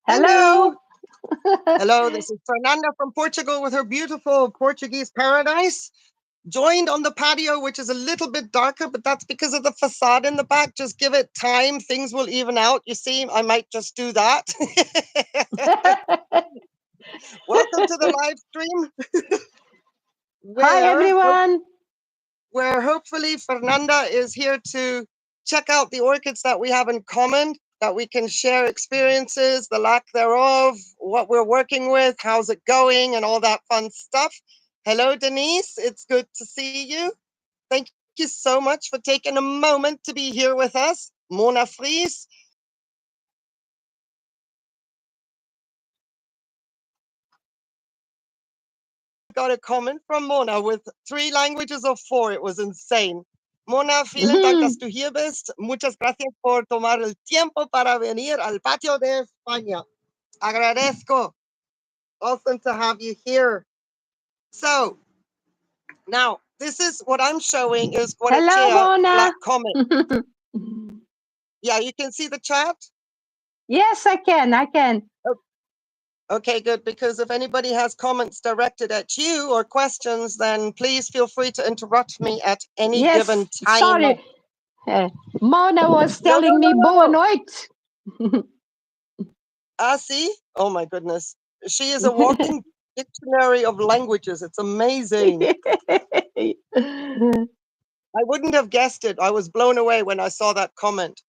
Hello. Hello. Hello, this is Fernanda from Portugal with her beautiful Portuguese paradise. Joined on the patio, which is a little bit darker, but that's because of the facade in the back. Just give it time. Things will even out. You see, I might just do that. Welcome to the live stream. Hi, where, everyone. where hopefully Fernanda is here to check out the orchids that we have in common, that we can share experiences, the lack thereof, what we're working with, how's it going, and all that fun stuff. Hello, Denise. It's good to see you. Thank you so much for taking a moment to be here with us. Mona Fries. Got a comment from Mona with 3 languages of 4. It was insane. Mona, vielen Dank, dass du hier bist. Muchas gracias por tomar el tiempo para venir al patio de España. Agradezco. Awesome to have you here. So, now, this is what I'm showing is Hello, Mona. Black Comet. Yeah, you can see the chat? Yes, I can. Okay, good. Because if anybody has comments directed at you or questions, then please feel free to interrupt me at any given time. Sorry. Mona was telling me boa noite. See? Oh my goodness. She is a walking dictionary of languages. It's amazing. I wouldn't have guessed it. I was blown away when I saw that comment.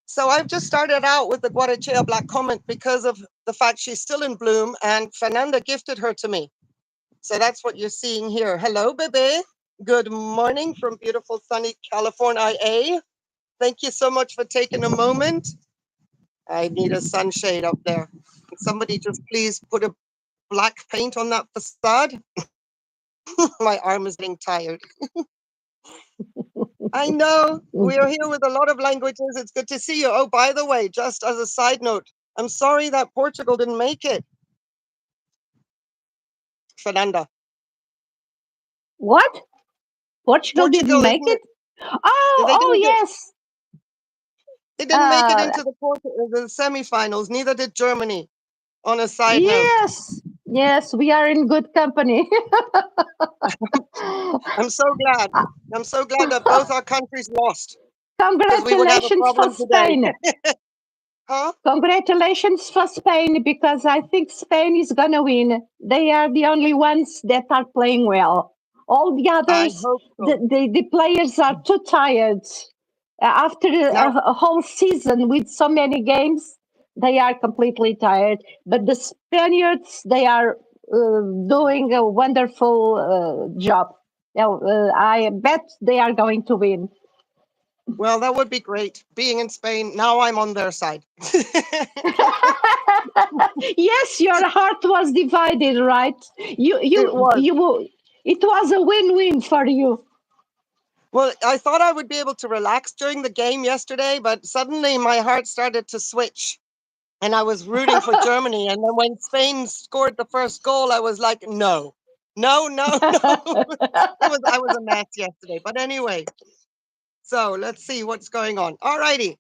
So I've just started out with the Guarachea Black Comet because of the fact she's still in bloom, and Fernanda gifted her to me. So that's what you're seeing here. Hello, Bebe. Good morning from beautiful sunny California. Thank you so much for taking a moment. I need a sunshade up there. Can somebody just please put a black paint on that facade? My arm is getting tired. I know we are here with a lot of languages. It's good to see you. Oh, by the way, just as a side note, I'm sorry that Portugal didn't make it. Fernanda. What? Portugal didn't make it? Oh, yes. They didn't make it into the semifinals. Neither did Germany. On a side note. Yes, we are in good company. I'm so glad. I'm so glad that both our countries lost. Congratulations for Spain. Huh? Congratulations for Spain, because I think Spain is going to win. They are the only ones that are playing well. All the others, the players are too tired. After a whole season with so many games, they are completely tired. But the Spaniards, they are doing a wonderful job. I bet they are going to win. Well, that would be great. Being in Spain, now I'm on their side. Yes, your heart was divided, right? It was a win-win for you. Well, I thought I would be able to relax during the game yesterday, but suddenly my heart started to switch. And I was rooting for Germany. And then when Spain scored the first goal, I was like, no. I was a mess yesterday. But anyway, so let's see what's going on. All righty.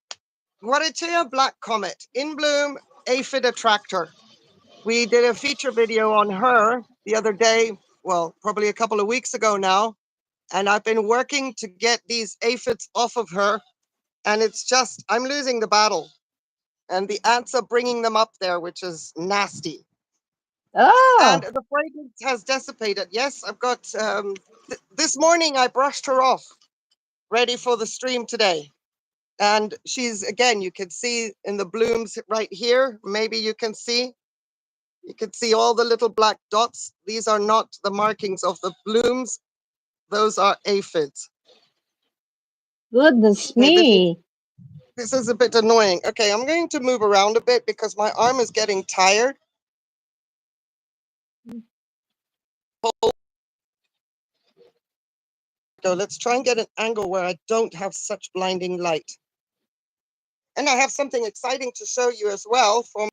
Guarachea Black Comet, in bloom, aphid attractor. We did a feature video on her the other day, well, probably a couple of weeks ago now. And I've been working to get these aphids off of her. And it's just, I'm losing the battle. And the ants are bringing them up there, which is nasty. Oh. And the fragrance has dissipated. Yes, I've got, this morning I brushed her off, ready for the stream today. And she's, again, you can see in the blooms right here, maybe you can see all the little black dots. These are not the markings of the blooms. Those are aphids. Goodness me. This is a bit annoying. Okay, I'm going to move around a bit because my arm is getting tired. So let's try and get an angle where I don't have such blinding light. And I have something exciting to show you as well from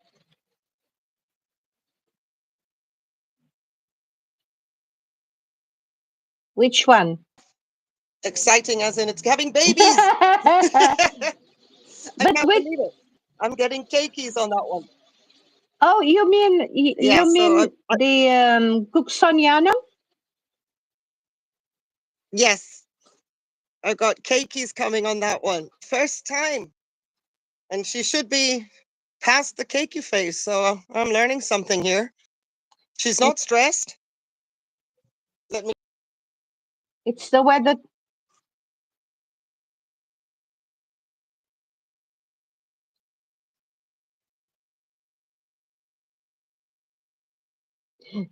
Which one? Exciting as in it's having babies. I can't believe it. I'm getting cakeys on that one. Oh, you mean Yeah, so the Cooksonianum? yes, I got keikis coming on that one. First time. And she should be past the keiki phase. So I'm learning something here. She's not stressed. Let me. It's the weather.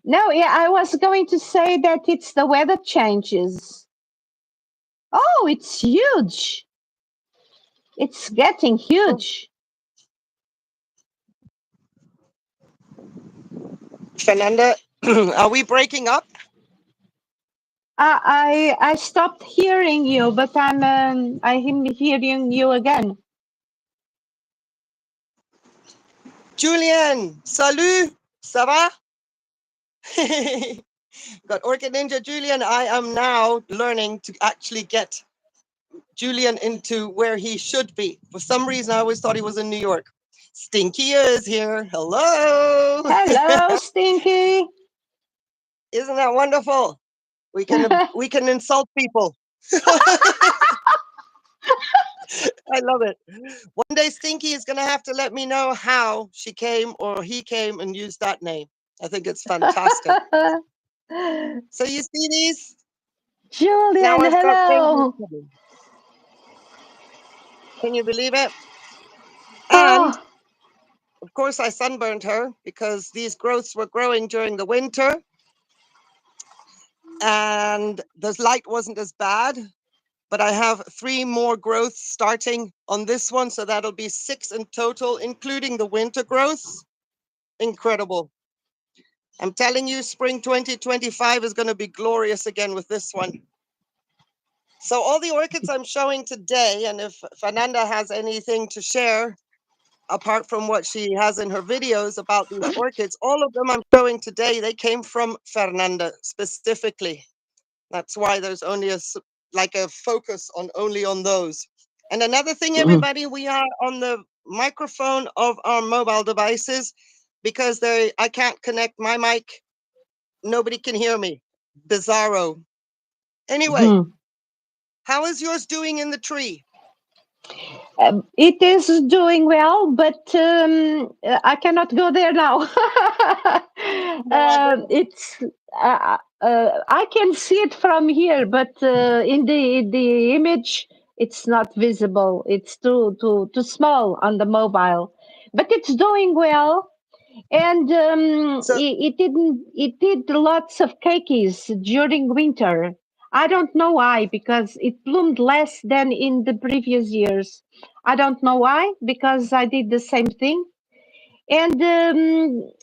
No, yeah, I was going to say that it's the weather changes. Oh, it's huge. It's getting huge. Fernanda, are we breaking up? I stopped hearing you, but I'm hearing you again. Julian, salut, ça va? Got Orchid Ninja Julian. I am now learning to actually get Julian into where he should be. For some reason, I always thought he was in New York. Stinky is here. Hello. Hello, Stinky. Isn't that wonderful? We can insult people. I love it. One day Stinky is going to have to let me know how she came or he came and used that name. I think it's fantastic. So you see these? Now Julian, I've got babies hello. coming. Can you believe it? And Oh, of course I sunburned her because these growths were growing during the winter and the light wasn't as bad. But I have 3 more growths starting on this one. So that'll be 6 in total, including the winter growths. Incredible. I'm telling you, spring 2025 is going to be glorious again with this one. So all the orchids I'm showing today, and if Fernanda has anything to share, apart from what she has in her videos about these orchids, all of them I'm showing today, they came from Fernanda specifically. That's why there's only like a focus on only on those. And another thing, everybody, we are on the microphone of our mobile devices because I can't connect my mic. Nobody can hear me. Bizarro. Anyway, how is yours doing in the tree? it is doing well, but I cannot go there now. It's I can see it from here, but in the image, it's not visible. It's too small on the mobile, but it's doing well. And So, it did lots of keikis during winter. I don't know why, because it bloomed less than in the previous years. I don't know why, because I did the same thing. And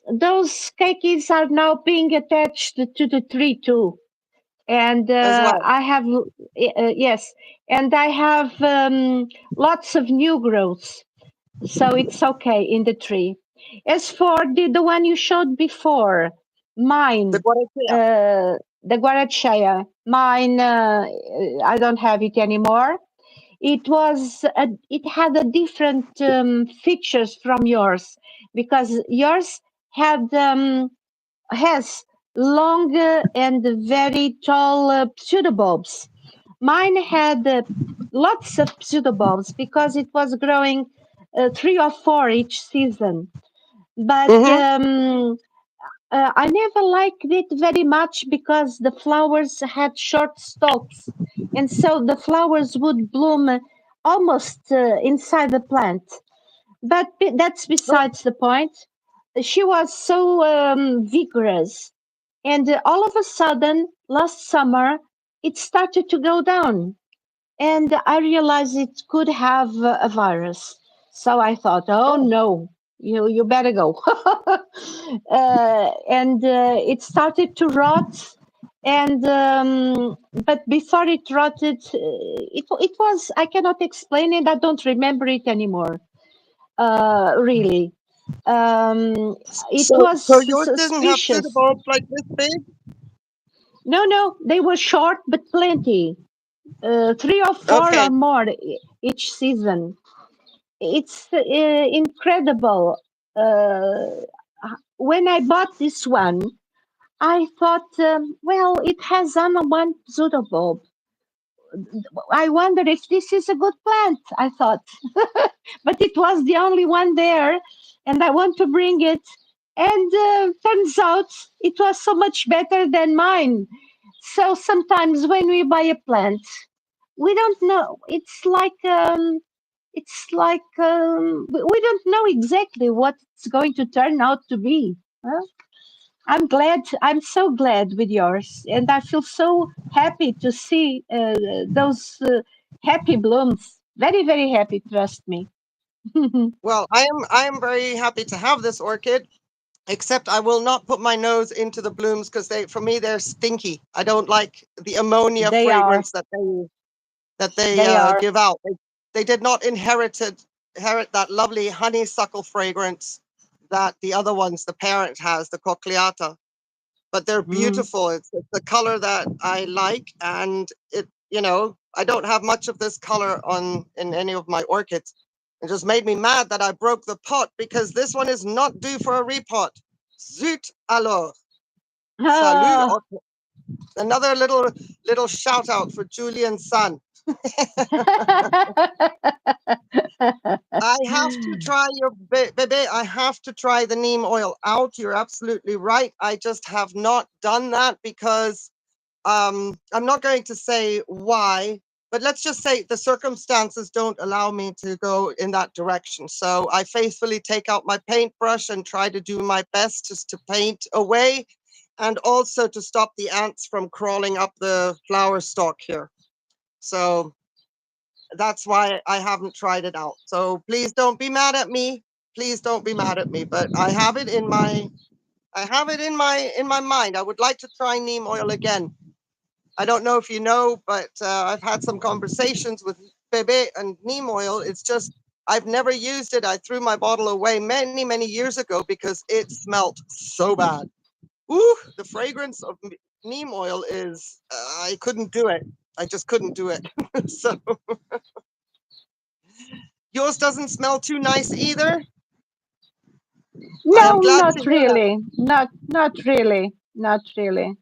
those keikis are now being attached to the tree too. And as well. I have, yes, and I have lots of new growths, so it's okay in the tree. As for the one you showed before, The mine, guarachea. the guarachea, mine, I don't have it anymore. It had a different features from yours, because yours had has long and very tall pseudobulbs. Mine had lots of pseudobulbs because it was growing 3 or 4 each season. But Mm-hmm. I never liked it very much because the flowers had short stalks, and so the flowers would bloom almost inside the plant. But that's besides the point. She was so vigorous, and all of a sudden, last summer, it started to go down, and I realized it could have a virus. So I thought, oh Oh, no, you better go. And it started to rot, and but before it rotted, it was, I cannot explain it. I don't remember it anymore. Really, um, it was so yours didn't have suspicious. pseudobulbs like this big? No, they were short but plenty. 3 or 4 or Okay. more each season. It's incredible. when I bought this one, I thought, well, it has only one pseudobulb. I wonder if this is a good plant, I thought. But it was the only one there, and I want to bring it. And turns out it was so much better than mine. So sometimes when we buy a plant, we don't know. We don't know exactly what it's going to turn out to be. Huh? I'm glad. I'm so glad with yours, and I feel so happy to see those happy blooms. Very, very happy. Trust me. Well, I am very happy to have this orchid, except I will not put my nose into the blooms because for me they're stinky. I don't like the ammonia They are. fragrance that they They are. give out. They did not inherit that lovely honeysuckle fragrance that the other ones, the parent has, the cochleata. But they're Mm. beautiful. It's the color that I like, and I don't have much of this color in any of my orchids. It just made me mad that I broke the pot because this one is not due for a repot. Zut alors. Salut. Oh. Another little shout out for Julian's son. I have to try your bebe. I have to try the neem oil out. You're absolutely right. I just have not done that because I'm not going to say why, but let's just say the circumstances don't allow me to go in that direction. So I faithfully take out my paintbrush and try to do my best just to paint away and also to stop the ants from crawling up the flower stalk here. So that's why I haven't tried it out. So please don't be mad at me. Please don't be mad at me. But I have it in my mind. I would like to try neem oil again. I don't know if you know, but I've had some conversations with Bebe and neem oil. It's just I've never used it. I threw my bottle away many, many years ago because it smelt so bad. Ooh, the fragrance of neem oil is, I couldn't do it. I just couldn't do it. So yours doesn't smell too nice either. I am No, glad to not hear that. really. Not really. Not really.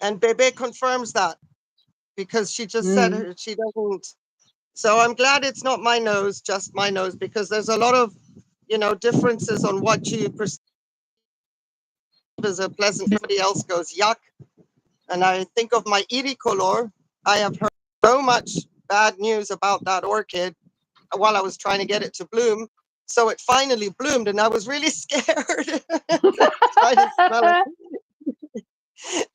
And Bebe confirms that because she just said Mm. she doesn't. So I'm glad it's not my nose, just my nose, because there's a lot of, differences on what you perceive as a pleasant. Somebody else goes, yuck. And I think of my iricolor. I have heard so much bad news about that orchid while I was trying to get it to bloom. So it finally bloomed, and I was really scared to try to smell it.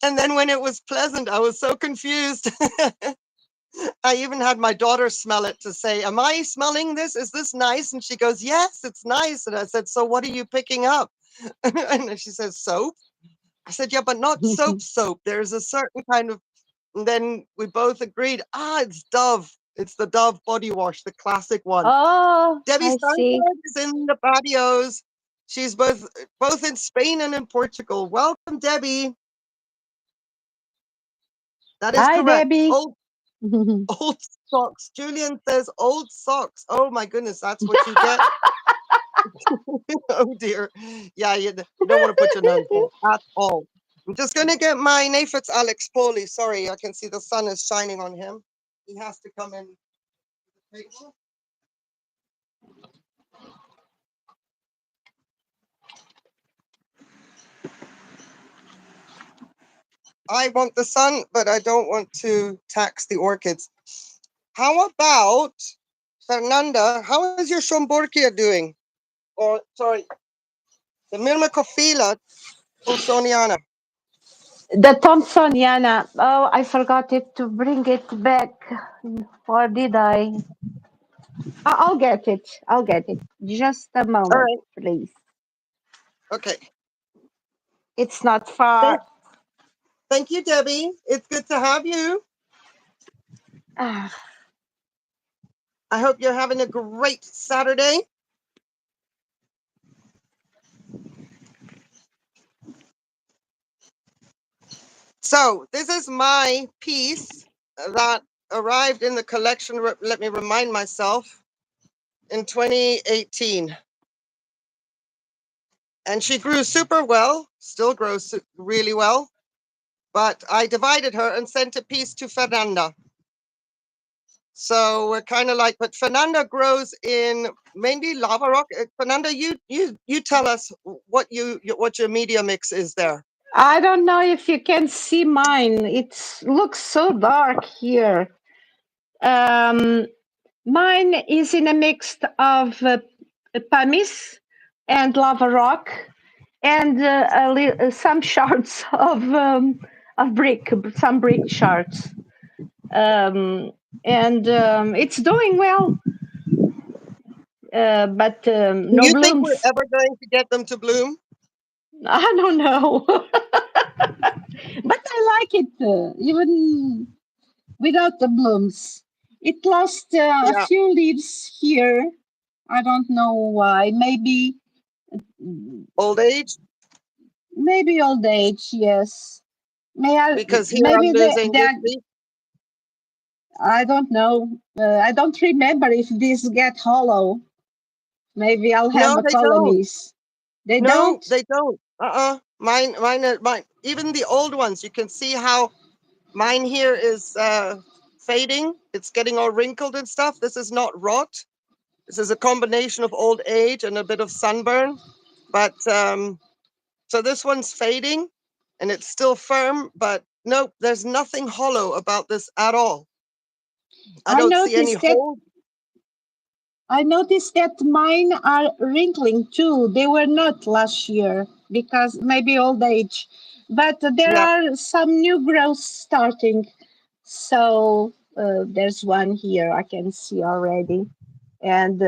And then when it was pleasant, I was so confused. I even had my daughter smell it to say, am I smelling this? Is this nice? And she goes, yes, it's nice. And I said, so what are you picking up? And she says, soap. I said, yeah, but not soap. There's a certain kind of, and then we both agreed, it's Dove. It's the Dove body wash, the classic one. Oh, Debbie I see. Steinberg is in the patios. She's both in Spain and in Portugal. Welcome, Debbie. That is Hi, correct. Debbie. Old socks. Julian says old socks. Oh my goodness, that's what you get. Oh dear. Yeah, you don't want to put your nose there at all. I'm just going to get my Naphis Alex Pauly. Sorry, I can see the sun is shining on him. He has to come in. I want the sun, but I don't want to tax the orchids. How about Fernanda? How is your Schomburgia doing? Or sorry, the Myrmecophila Thomsoniana. The Thompsoniana. Oh, I forgot it to bring it back. Or did I? I'll get it. I'll get it. Just a All moment, right. please. Okay. It's not Thank, far. thank you, Debbie. It's good to have you. Ah, I hope you're having a great Saturday. So this is my piece that arrived in the collection. Let me remind myself in 2018. and she grew super well, still grows really well. But I divided her and sent a piece to Fernanda. So we're kind of like, but Fernanda grows in mainly lava rock. Fernanda, you tell us what your media mix is there. I don't know if you can see mine. It looks so dark here. Um, Mine is in a mix of pumice and lava rock and some shards of brick, some brick shards. Um, and it's doing well, but Do no you think we're blooms. ever going to get them to bloom? I don't know. But I like it, even without the blooms. It lost a Yeah, few leaves here. I don't know why. old age. Maybe old age. Yes. Because here I'm Maybe losing they this are, leaf. I don't know. I don't remember if these get hollow. Maybe I'll have No, a they don't. colonies. They No, don't. they don't. Mine. Even the old ones, you can see how mine here is fading. It's getting all wrinkled and stuff. This is not rot. This is a combination of old age and a bit of sunburn. But so this one's fading, and it's still firm. But nope, there's nothing hollow about this at all. I I don't see any noticed that holes. I noticed that mine are wrinkling too. They were not last year because maybe old age, but there Yeah, are some new growths starting. So there's one here I can see already, and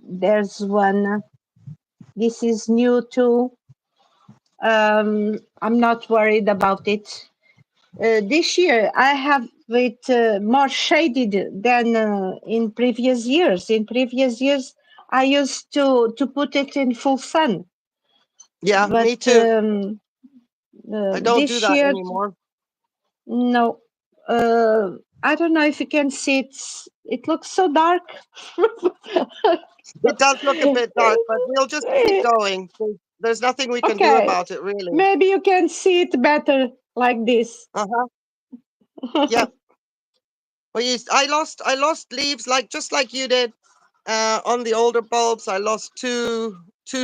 there's one. This is new too. I'm not worried about it. This year I have it more shaded than in previous years. In previous years, I used to put it in full sun, yeah, me but too. I don't do this that year, anymore. no. I don't know if you can see it. It looks so dark. It does look a bit dark, but we'll just keep going. There's nothing we can do Okay, about it, really. maybe you can see it better like this. Uh-huh. Yep. Well, I lost leaves like just like you did on the older bulbs. I lost two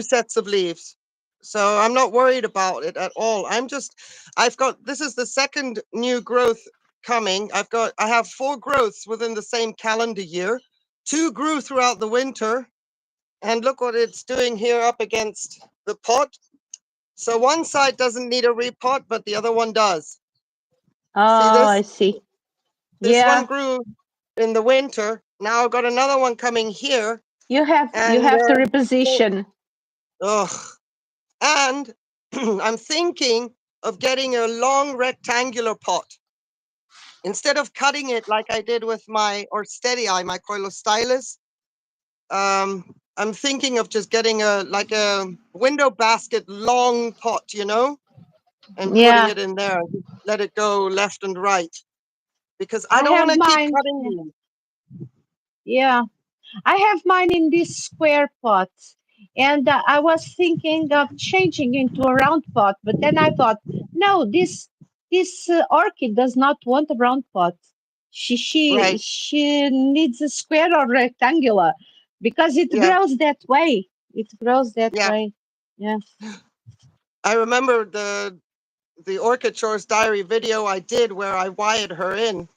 sets of leaves. So I'm not worried about it at all. I've got this is the second new growth coming. I have four growths within the same calendar year. Two grew throughout the winter, and look what it's doing here up against the pot. So one side doesn't need a repot, but the other one does. See Oh, I this? see. This one Yeah, grew in the winter. Now I've got another one coming here, you and have to so- reposition. ugh. And I'm thinking of getting a long rectangular pot instead of cutting it like I did with my Orchidea, my Coilostylus. I'm thinking of just getting a window basket long pot, and putting Yeah, it in there. Let it go left and right because I I don't want have to keep mine. cutting them. Yeah, I have mine in this square pot. And I was thinking of changing into a round pot, but then I thought, no, this orchid does not want a round pot. Right. She needs a square or rectangular because it Yeah. grows that way. It grows that Yeah. way. Yeah. I remember the Orchid Shores Diary video I did where I wired her in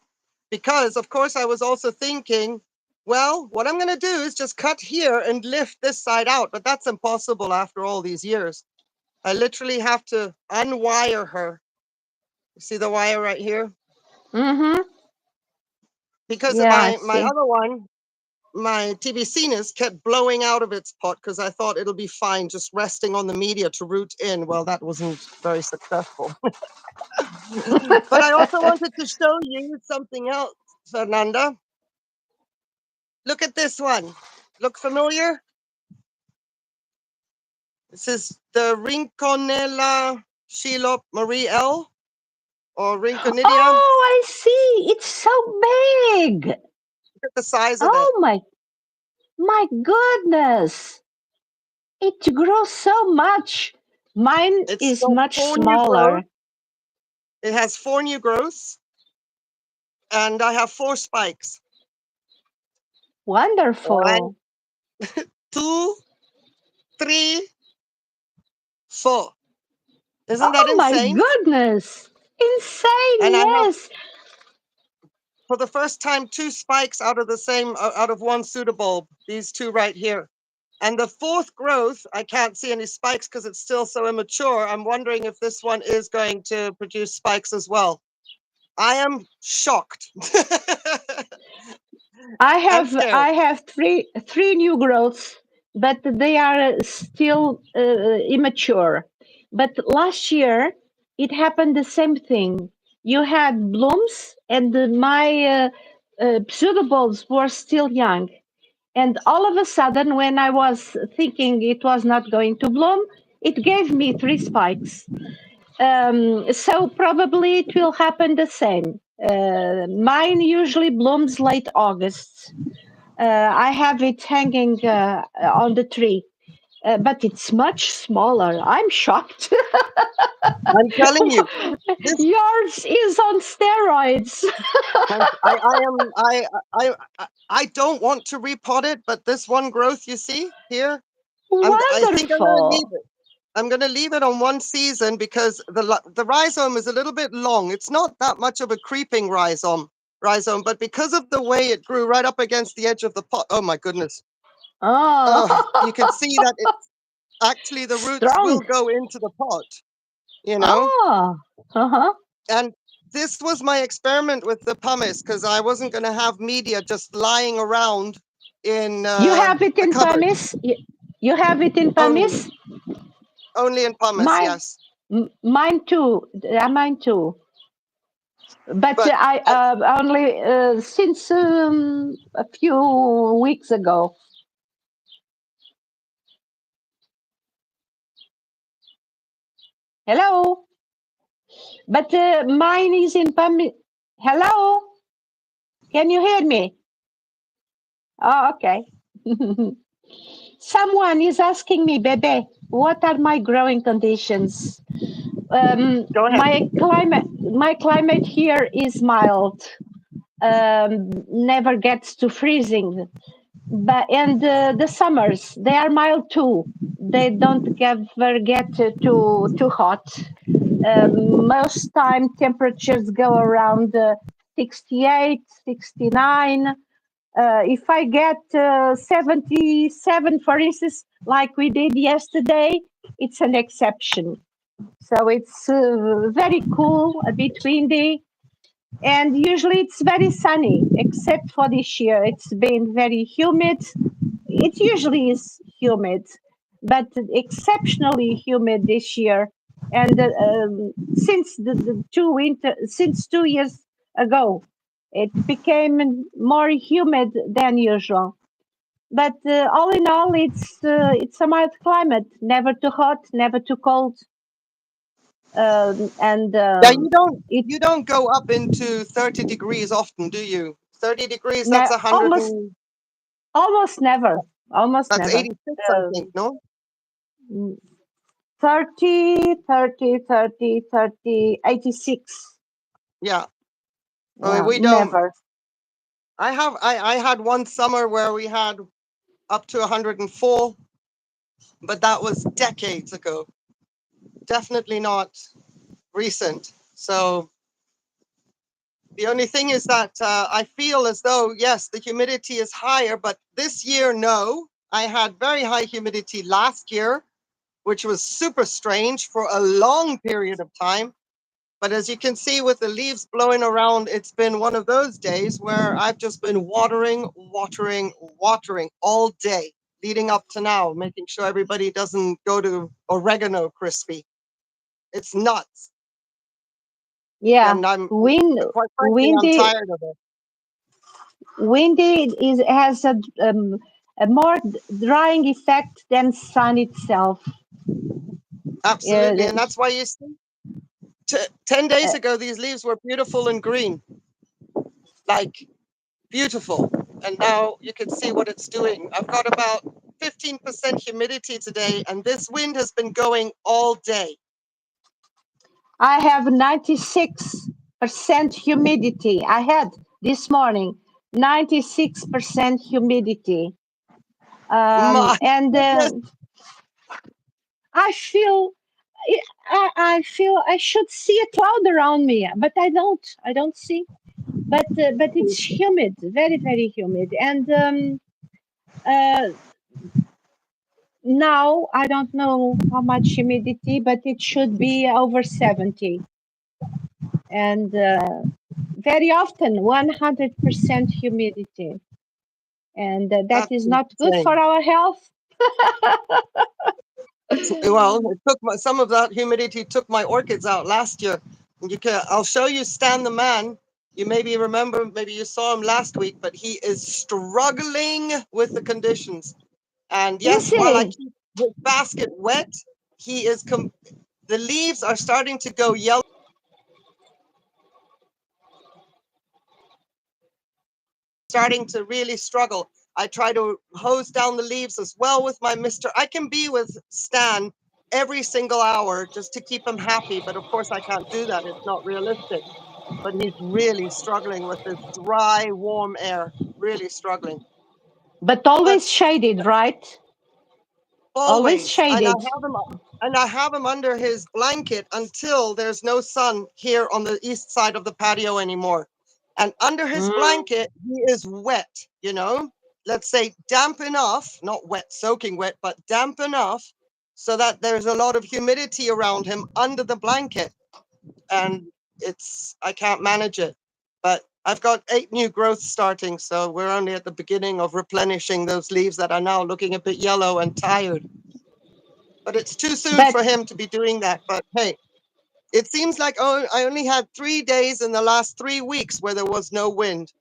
because, of course, I was also thinking, well, what I'm going to do is just cut here and lift this side out, but that's impossible after all these years. I literally have to unwire her. You see the wire right here? Mm-hmm. Because Yeah, I my see. other one, my TBCness kept blowing out of its pot because I thought it'll be fine just resting on the media to root in. Well, that wasn't very successful. But I also wanted to show you something else, Fernanda. Look at this one. Look familiar? This is the Rinconella Shelop Marie L. or Rinconidia. Look Oh, I see. It's so big. at the size of it. Oh my goodness. It grows so much. Mine It's is got much 4 new growths. smaller. It has 4 new growths, and I have 4 spikes. 1, Wonderful. 2, 3, 4. Isn't that Oh my insane? goodness. Insane, And I have, yes. for the first time, 2 spikes out of the same, out of 1 pseudobulb. These 2 right here. And the 4th growth, I can't see any spikes because it's still so immature. I'm wondering if this one is going to produce spikes as well. I am shocked. I'm scared. I have three new growths, but they are still immature. But last year it happened the same thing. You had blooms, and my pseudobulbs were still young. And all of a sudden, when I was thinking it was not going to bloom, it gave me three spikes. So probably it will happen the same. Mine usually blooms late August. I have it hanging on the tree, but it's much smaller. I'm shocked. I'm telling you, this Yours is on steroids. I don't want to repot it, but this one growth you see here, I think I'm gonna leave Wonderful. it. I'm gonna leave it on 1 season because the rhizome is a little bit long. It's not that much of a creeping rhizome, but because of the way it grew right up against the edge of the pot. Oh my goodness. Oh, you can Oh, see that it's actually the roots strong. will go into the pot, you know? Oh, uh-huh. And this was my experiment with the pumice because I wasn't going to have media just lying around in You have it the in cupboard. pumice? You have it in Only, pumice? only in pumice, Mine, yes. mine too. Mine too. But But I only since a few weeks ago. Hello, but mine is in pumice. Hello, can you hear me? Oh, okay. Someone is asking me, Bebe, what are my growing conditions? go ahead. My climate here is mild. Never gets to freezing. But and the summers they are mild too. They don't ever get too hot. Most time temperatures go around 68, 69. If I get 77, for instance, like we did yesterday, it's an exception. So it's very cool, a bit windy, and usually it's very sunny, except for this year. It's been very humid. It usually is humid, but exceptionally humid this year. And since since 2 years ago, it became more humid than usual. But all in all, it's a mild climate, never too hot, never too cold, and Yeah, it you don't go up into 30 degrees often, do you? 30 degrees, that's ne- 100 almost and almost never, almost that's never. 86, I think, no? 30, 30, 30, 30, 86. Yeah. I mean, Yeah, we don't. never. I had one summer where we had up to 104, but that was decades ago. Definitely not recent. So the only thing is that I feel as though, yes, the humidity is higher, but this year, no. I had very high humidity last year, which was super strange for a long period of time. But as you can see with the leaves blowing around, it's been one of those days where I've just been watering, watering, watering all day leading up to now, making sure everybody doesn't go to oregano crispy. It's nuts. Yeah, And quite frankly, I'm windy, tired of it. windy is has a more drying effect than sun itself. Absolutely. Uh, And that's why you see 10 days uh, ago, these leaves were beautiful and green, like beautiful. And now you can see what it's doing. I've got about 15% humidity today, and this wind has been going all day. I have 96% humidity. I had this morning 96% humidity. My And goodness. I feel I feel I should see a cloud around me, but I don't. I don't see. But it's humid, very very humid, and uh, now I don't know how much humidity, but it should be over 70, and very often 100% humidity, and that That's is not good for insane. our health. Well, it took some of that humidity took my orchids out last year. I'll show you Stan the man. You maybe remember, maybe you saw him last week, but he is struggling with the conditions. And Is yes, while I he? keep his basket wet, he is the leaves are starting to go yellow, starting to really struggle. I try to hose down the leaves as well with my Mr. I can be with Stan every single hour just to keep him happy, but of course I can't do that. It's not realistic. But he's really struggling with this dry, warm air. Really struggling. But But always shaded, right? Always always, shaded. and I have him under his blanket until there's no sun here on the east side of the patio anymore. And under his Mm. blanket, he is wet, you know, let's say damp enough, not wet, soaking wet, but damp enough so that there's a lot of humidity around him under the blanket. And I can't manage it. But I've got 8 new growths starting, so we're only at the beginning of replenishing those leaves that are now looking a bit yellow and tired. But it's too soon But for him to be doing that. But hey, it seems like I only had 3 days in the last 3 weeks where there was no wind.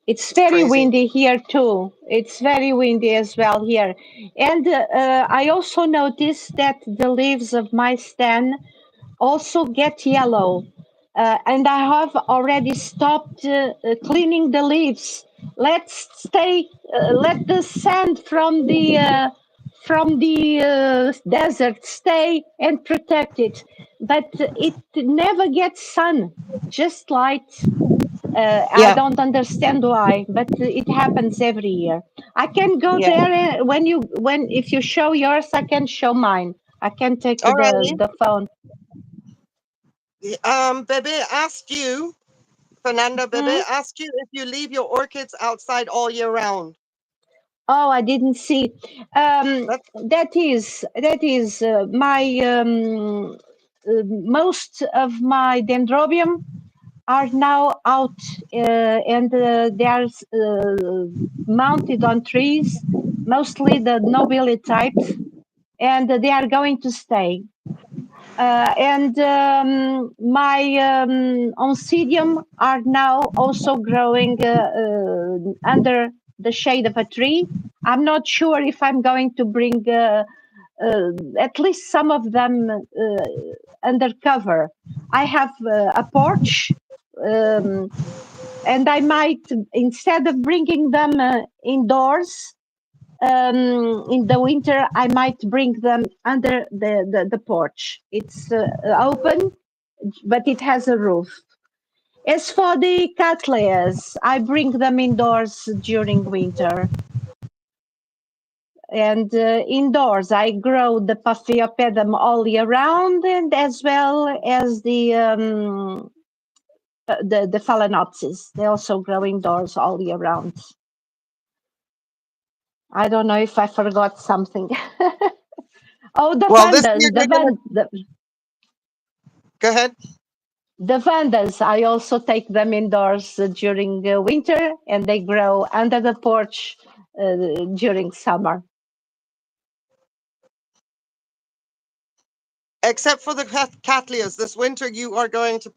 it's It's very crazy. windy here too. It's very windy as well here. And I also noticed that the leaves of my stem also get yellow. And I have already stopped cleaning the leaves. Let the sand from the desert stay and protect it. But it never gets sun, just light. I Yeah, don't understand why, but it happens every year. I can go yeah. there when if you show yours, I can show mine. I can take Alrighty. the phone. Bebe asked you, Fernanda, Bebe Hmm? asked you if you leave your orchids outside all year round. Oh, I didn't see. That's That is my most of my dendrobium are now out and they are mounted on trees, mostly the nobile type, and they are going to stay. And my oncidium are now also growing under the shade of a tree. I'm not sure if I'm going to bring at least some of them under cover. I have a porch, um, and I might, instead of bringing them indoors, in the winter, I might bring them under the porch. It's open, but it has a roof. As for the cattleyas, I bring them indoors during winter. And indoors, I grow the Paphiopedum all year round, and as well as the Phalaenopsis. They also grow indoors all year round. I don't know if I forgot something. Oh, the well. This year Vandas, you're gonna go ahead. the Vandas. I also take them indoors during winter, and they grow under the porch during summer. Except for the Cattleyas, this winter you are going to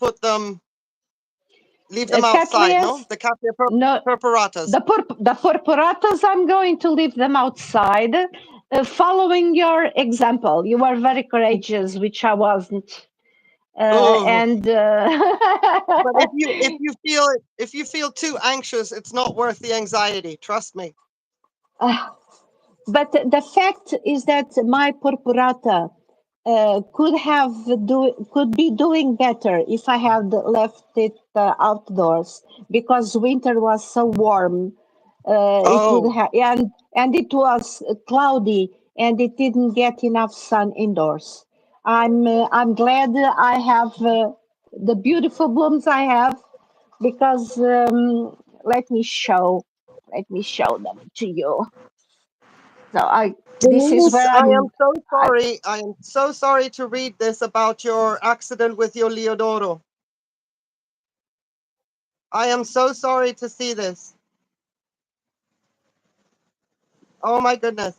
leave them outside, no? Cattleyas, The Cattleya no, purpuratas. the purpuratas, I'm going to leave them outside, following your example. You were very courageous, which I wasn't. Oh, And but if you feel too anxious, it's not worth the anxiety. Trust me. But the fact is that my purpurata could be doing better if I had left it outdoors, because winter was so warm. It would Oh, have, and it was cloudy, and it didn't get enough sun indoors. I'm glad I have the beautiful blooms I have, because let me show them to you. So this is Denise, where I am so I, sorry. I am so sorry to read this about your accident with your Leodoro. I am so sorry to see this. Oh my goodness.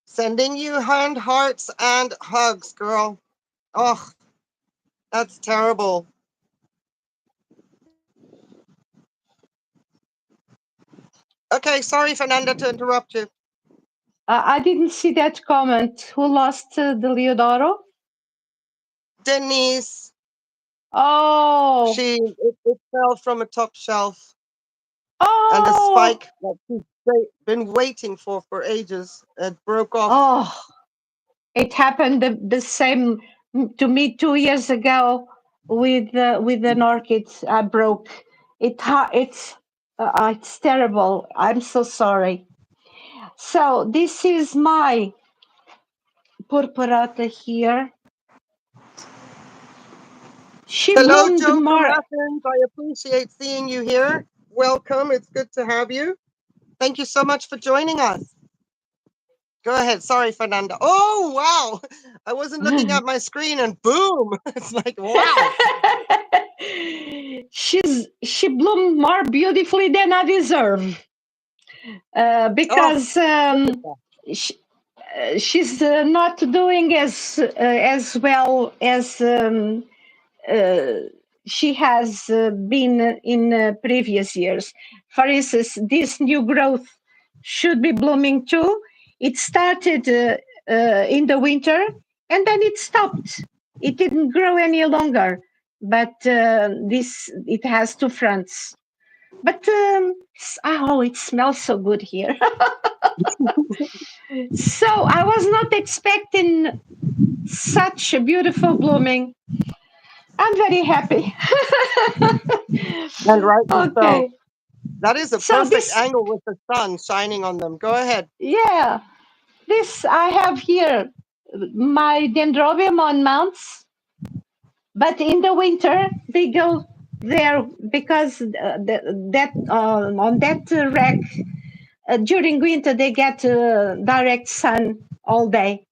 Sending you hand hearts and hugs, girl. Oh, that's terrible. Okay, sorry, Fernanda, to interrupt you. I didn't see that comment. Who lost the Leodoro? Denise, Oh, it fell from a top shelf, and the oh, spike that she's been waiting for ages, it broke off. oh! It happened the same to me 2 years ago with an orchid. I broke it. It's terrible. I'm so sorry. So this is my purpurata here. She Hello, bloomed Joe from more. Athens. I appreciate seeing you here. Welcome. It's good to have you. Thank you so much for joining us. Go ahead. Sorry, Fernanda. Oh, wow. I wasn't looking at my screen and boom. It's like, wow. She bloomed more beautifully than I deserve, Oh, because look at that. she, she's not doing as well as uh, she has been in previous years. For instance, this new growth should be blooming too. It started in the winter, and then it stopped. It didn't grow any longer. But this it has two fronts. But oh, it smells so good here. So I was not expecting such a beautiful blooming. I'm very happy. And rightly so. Okay. That is a So perfect this, angle with the sun shining on them. Go ahead. yeah, this I have here my dendrobium on mounts, but in the winter they go there because that on that rack during winter they get direct sun all day.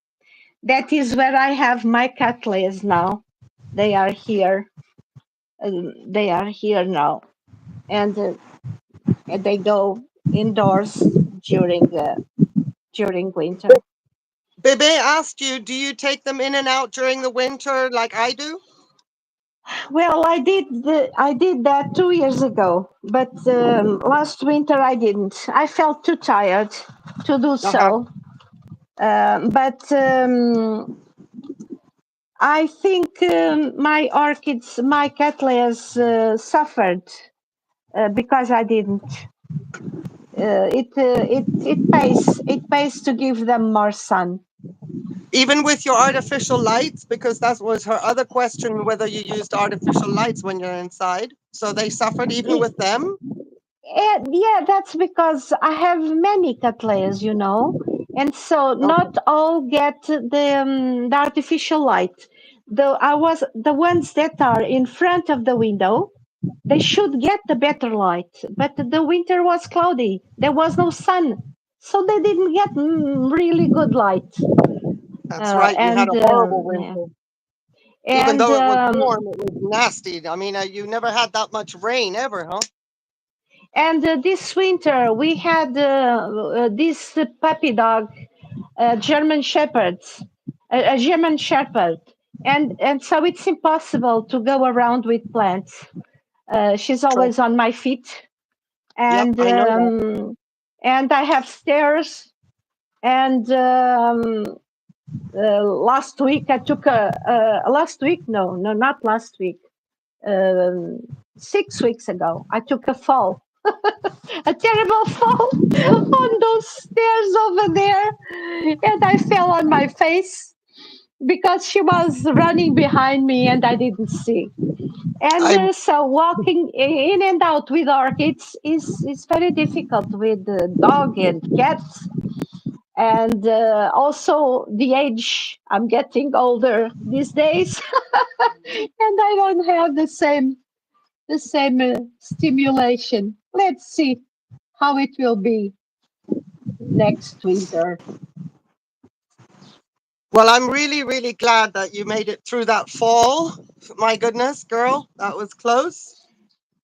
That is where I have my cattleys now. They are here. They are here now, and they go indoors during winter. Bebe asked you, do you take them in and out during the winter like I do? Well, I did that 2 years ago, but last winter I didn't. I felt too tired to do Uh-huh. so. But I think my orchids, my cattleyas suffered because I didn't. It pays to give them more sun. Even with your artificial lights, because that was her other question, whether you used artificial lights when you're inside. So they suffered even with them? Yeah, that's because I have many cattleyas, and so Okay. not all get the artificial light. The ones that are in front of the window, they should get the better light, but the winter was cloudy. There was no sun, so they didn't get really good light. That's right. You had a horrible Yeah. winter. Even and though it was warm, it was nasty. I mean, you never had that much rain ever, huh? this winter we had this puppy dog, German shepherds, a German shepherd, and so it's impossible to go around with plants. She's True. always on my feet, Yep, and I know that. I have stairs. And last week I took last week, no, not last week. Um, 6 weeks ago, I took a fall. a terrible fall on those stairs over there, and I fell on my face because she was running behind me and I didn't see. And I'm so walking in and out with orchids is very difficult with the dog and cats. And also the age, I'm getting older these days, and I don't have the same stimulation. Let's see how it will be next winter. well, I'm really, really glad that you made it through that fall. My goodness, girl, that was close.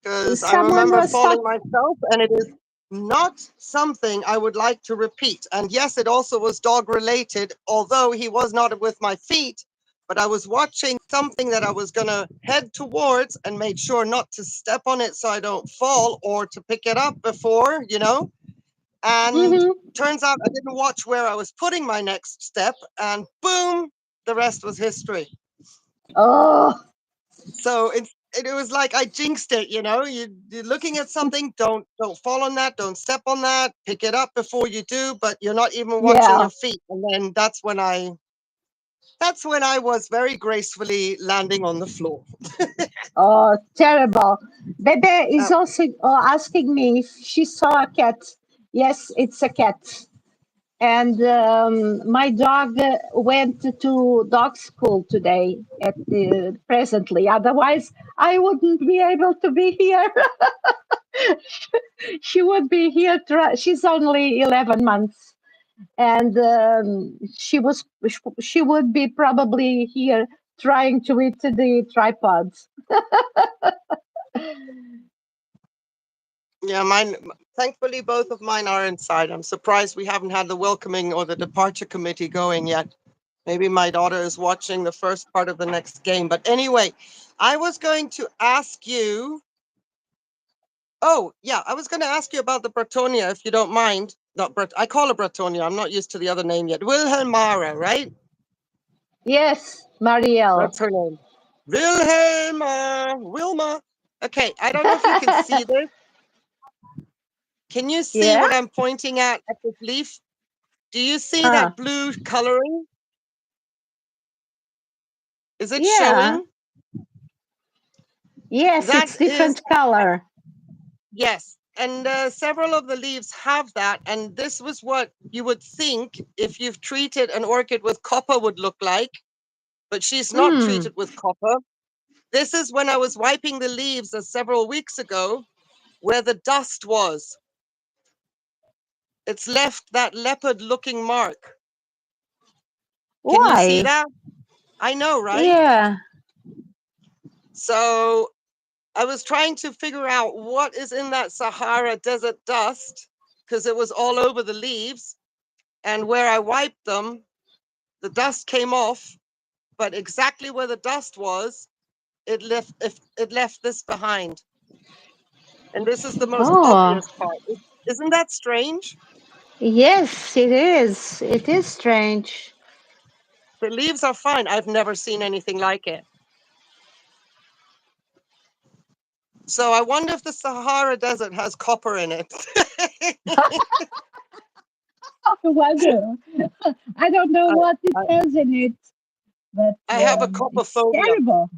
Because I Someone remember was falling talking. myself, and it is not something I would like to repeat. And yes, it also was dog related, although he was not with my feet. But I was watching something that I was going to head towards and made sure not to step on it so I don't fall or to pick it up before, And Hmm. turns out I didn't watch where I was putting my next step, and boom, the rest was history. Oh, So it was like I jinxed it, You're looking at something, don't fall on that, don't step on that, pick it up before you do, but you're not even watching yeah. your feet. And then that's when I was very gracefully landing on the floor. Oh, terrible. Bebe Uh, is also asking me if she saw a cat. Yes, it's a cat. And my dog went to dog school today at presently. Otherwise, I wouldn't be able to be here. She would be here. She's only 11 months, and she would be probably here trying to eat the tripods. yeah, thankfully both of mine are inside. I'm surprised we haven't had the welcoming or the departure committee going yet. Maybe my daughter is watching the first part of the next game. But anyway, I was going to ask you. Oh, yeah, I was going to ask you about the Bretonia, if you don't mind. Not I call her Bretonia. I'm not used to the other name yet. Wilhelmara, right? Yes, Marielle. That's her name. Wilhelma, Wilma. Okay, I don't know if you can see this. Can you see Yeah. what I'm pointing at this leaf? Do you see Uh, that blue coloring? Is it yeah. showing? Yes, That it's is, different color. yes. And several of the leaves have that. And this was what you would think if you've treated an orchid with copper would look like. But she's not Hmm. treated with copper. This is when I was wiping the leaves several weeks ago, where the dust was. It's left that leopard looking mark. Can you see Why? that? I know, right? Yeah. So I was trying to figure out what is in that Sahara desert dust because it was all over the leaves. And where I wiped them, the dust came off, but exactly where the dust was, it left this behind. And this is the most Oh, obvious part. Isn't that strange? yes, it is. It is strange. The leaves are fine. I've never seen anything like it. So I wonder if the Sahara Desert has copper in it. I wonder. I don't know I, what it I, has in it, but I have a it's copophobia. terrible.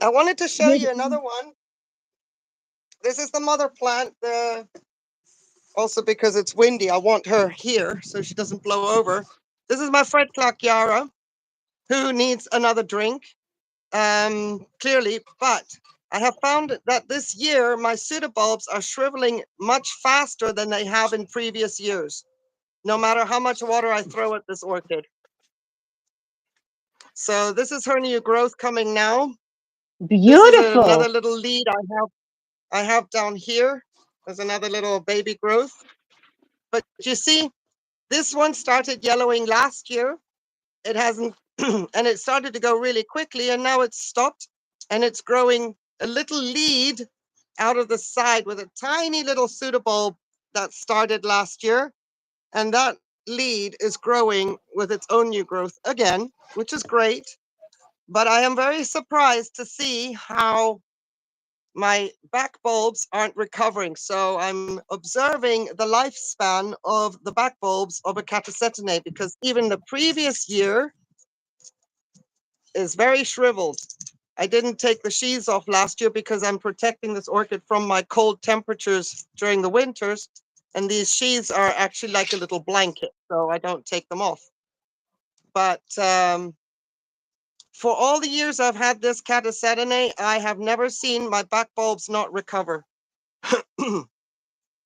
I wanted to show With you another one. This is the mother plant. Also because it's windy, I want her here so she doesn't blow over. This is my Fred Clark Yara, who needs another drink, clearly. But I have found that this year my pseudobulbs are shriveling much faster than they have in previous years, no matter how much water I throw at this orchid. So this is her new growth coming now. This is another beautiful. little lead I have down here. There's another little baby growth. But you see, this one started yellowing last year. It hasn't, and it started to go really quickly, and now it's stopped, and it's growing a little lead out of the side with a tiny little pseudobulb that started last year, and that lead is growing with its own new growth again, which is great. But I am very surprised to see how my back bulbs aren't recovering. So I'm observing the lifespan of the back bulbs of a Catasetinea, because even the previous year is very shriveled. I didn't take the sheaths off last year because I'm protecting this orchid from my cold temperatures during the winters. And these sheaths are actually like a little blanket, so I don't take them off. But for all the years I've had this Catasetinea, I have never seen my back bulbs not recover.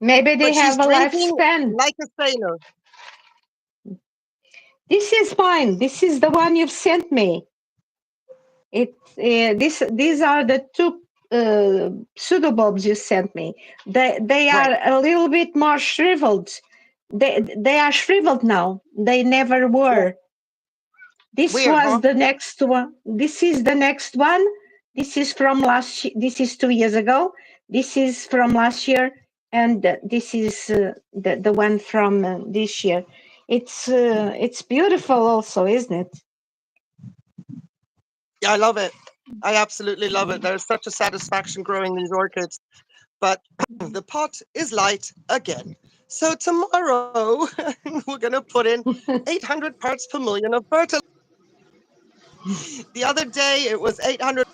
Maybe they But she's have a drinking lifespan. like a sailor. This is mine. This is the one you've sent me. These are the two pseudobulbs you sent me. They Right. are a little bit more shriveled. They are shriveled now. They never Yeah. were. This Weird, was huh? the next one. This is the next one. This is from this is 2 years ago. This is from last year, and this is the one from this year. It's beautiful, also, isn't it? Yeah, I love it. I absolutely love it. There's such a satisfaction growing these orchids. But the pot is light again. So tomorrow we're going to put in 800 parts per million of fertilizer. The other day it was 800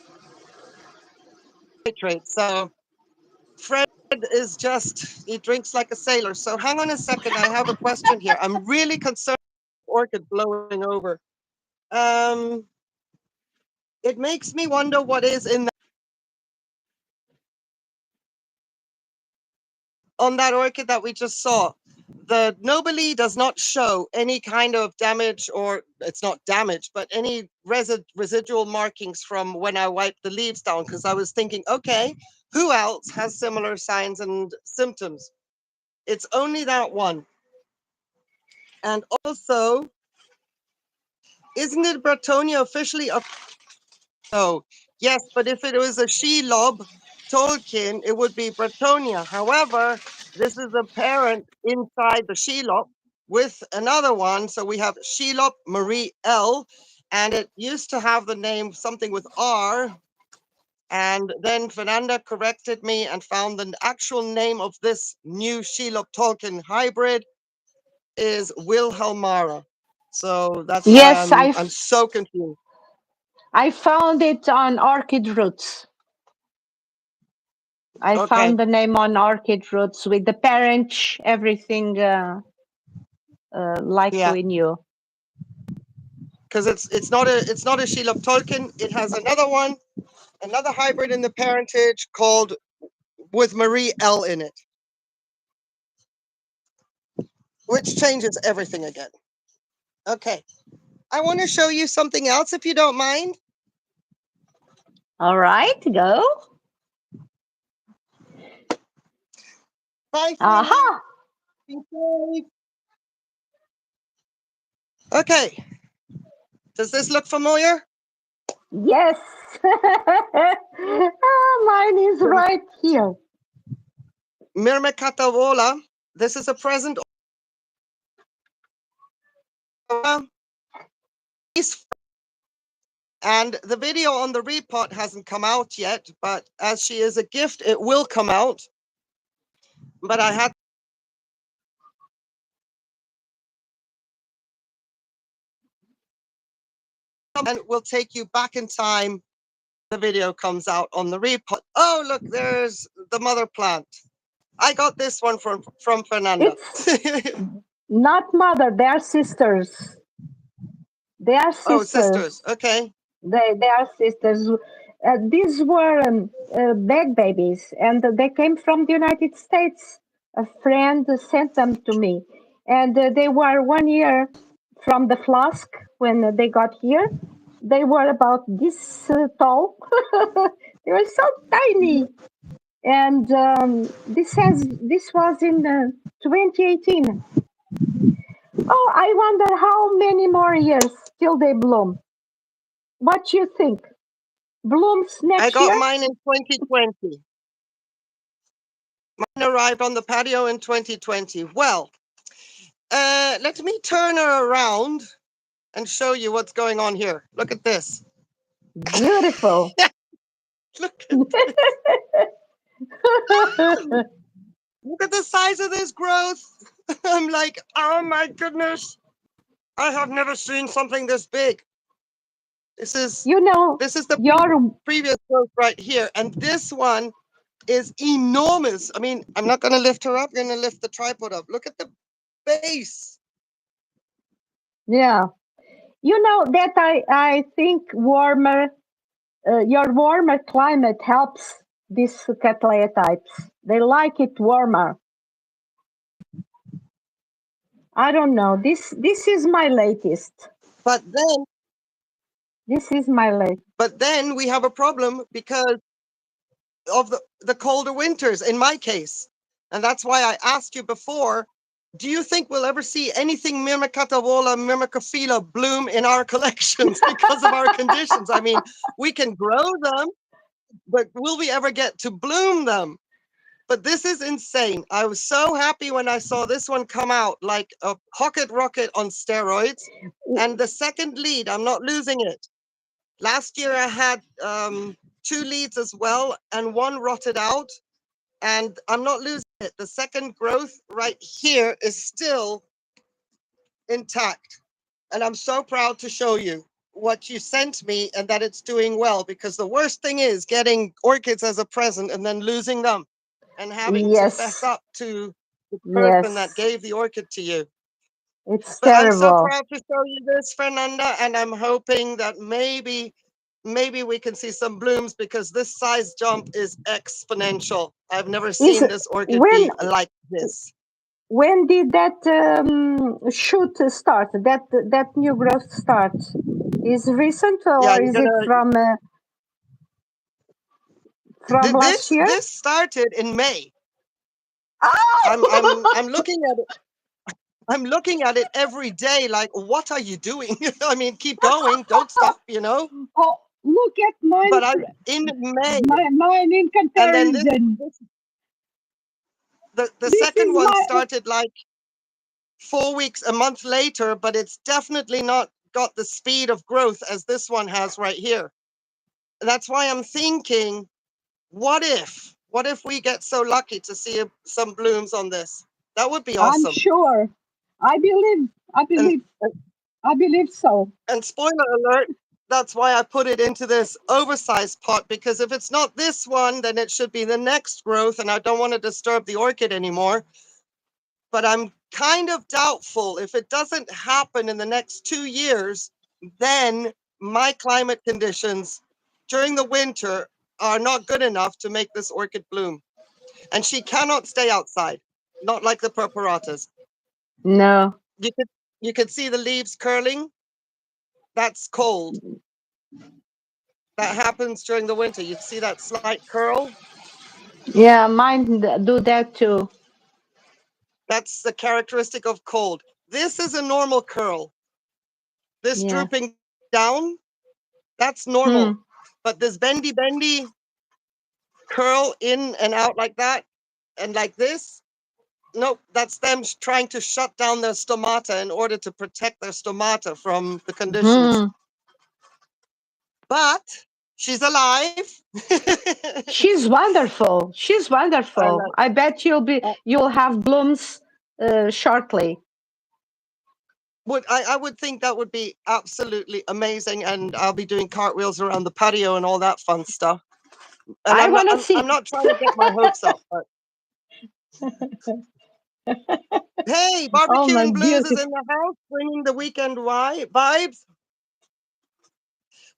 nitrate. So Fred is just, he drinks like a sailor. So hang on a second. I have a question here. I'm really concerned with orchid blowing over. Um, it makes me wonder what is in on that orchid that we just saw. The nobile does not show any kind of damage, or it's not damage, but any residual markings from when I wiped the leaves down. Because I was thinking, okay, who else has similar signs and symptoms? It's only that one. And also, isn't it Bretonia officially a no? Yes, but if it was a she-lob Tolkien, it would be Bretonia. However, this is a parent inside the she-lob with another one. So we have she-lob Marie L, and it used to have the name something with R. And then Fernanda corrected me and found the actual name of this new she-lob Tolkien hybrid is Wilhelmara. So that's why Yes, I'm so confused. I found it on Orchid Roots. I Okay. found the name on Orchid Roots with the parent, everything like Yeah. we knew. Because it's not a Sheila Tolkien. It has another one, another hybrid in the parentage called with Marie L in it, which changes everything again. Okay, I want to show you something else if you don't mind. All right, go. Bye, Fred. Aha! Be safe. Okay, does this look familiar? Yes. Mine is right here. Myrmecatavola. This is a present. And the video on the repot hasn't come out yet, but as she is a gift, it will come out. But I had and we'll take you back in time. The video comes out on the repot. Oh, look, there's the mother plant. I got this one from Fernanda. It's not mother, they are sisters. They are Oh, sisters. sisters. Okay. They are sisters. These were bag babies, and they came from the United States. A friend sent them to me, and they were 1 year from the flask when they got here. They were about this tall. They were so tiny, and this was in 2018. Oh, I wonder how many more years till they bloom. What you think? Blooms I next got year? mine in 2020. Mine arrived on the patio in 2020. Well, let me turn her around and show you what's going on here. Look at this. Beautiful. Look at look at the size of this growth. I'm like, oh my goodness. I have never seen something this big. This is the your previous growth right here. And this one is enormous. I mean, I'm not going to lift her up. I'm going to lift the tripod up. Look at the base. yeah. That I think your warmer climate helps these cattleya types. They like it warmer. I don't know. This is my latest. But then, This is my latest. but then we have a problem because of the colder winters in my case. And that's why I asked you before, do you think we'll ever see anything Myrmecatavola, Myrmecophila bloom in our collections because of our conditions? I mean, we can grow them, but will we ever get to bloom them? But this is insane. I was so happy when I saw this one come out like a pocket rocket on steroids. And the second lead, I'm not losing it. Last year I had 2 leads as well, and one rotted out, and I'm not losing it. The second growth right here is still intact. And I'm so proud to show you what you sent me and that it's doing well, because the worst thing is getting orchids as a present and then losing them and having to fess Yes. up to the person that Yes. gave the orchid to you. It's But I'm so terrible. proud to show you this, Fernanda, and I'm hoping that maybe we can see some blooms, because this size jump is exponential. I've never Is seen this orchid when be like this. when did that shoot start? That new growth start? Is recent Yeah, or you're is it gonna. from last year? This started in May. Oh! I'm looking at it. I'm looking at it every day. Like, what are you doing? I mean, keep going, don't stop. Oh, look at But I'm in May, mine in and then comparison. the This second is one my started like 4 weeks, a month later, but it's definitely not got the speed of growth as this one has right here. That's why I'm thinking, what if? What if we get so lucky to see some blooms on this? That would be I'm awesome. sure. I believe. I And believe. I believe so. and spoiler alert, that's why I put it into this oversized pot, because if it's not this one, then it should be the next growth, and I don't want to disturb the orchid anymore. But I'm kind of doubtful if it doesn't happen in the next 2 years, then my climate conditions during the winter are not good enough to make this orchid bloom. And she cannot stay outside, not like the purpuratas. No. You could see the leaves curling. That's cold. That happens during the winter. You see that slight curl? Yeah, mine do that too. That's the characteristic of cold. This is a normal curl. This Yeah. drooping down, that's normal. But this bendy curl in and out like that and like this, nope, that's them trying to shut down their stomata in order to protect their stomata from the conditions. But she's alive. She's wonderful. She's And wonderful. I bet you'll have blooms shortly. I would think that would be absolutely amazing, and I'll be doing cartwheels around the patio and all that fun stuff. And I I'm not want to I'm, see. I'm not trying to get my hopes up, but hey, Oh my barbecuing blues is beautiful. in the house, bringing the weekend vibes.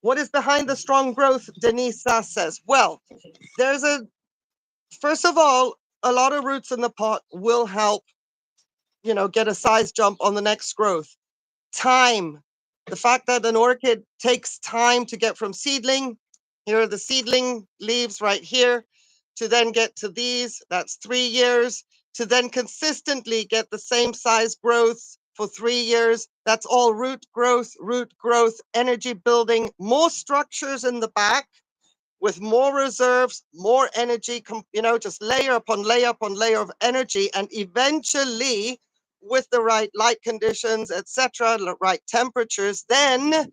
What is behind the strong growth? Denise Sass says. Well, first of all, a lot of roots in the pot will help, get a size jump on the next growth. Time. The fact that an orchid takes time to get from seedling, here are the seedling leaves right here, to then get to these, that's 3 years, to then consistently get the same size growth for 3 years. That's all root growth, energy building, more structures in the back with more reserves, more energy, just layer upon layer upon layer of energy. And eventually, with the right light conditions, etc., the right temperatures, then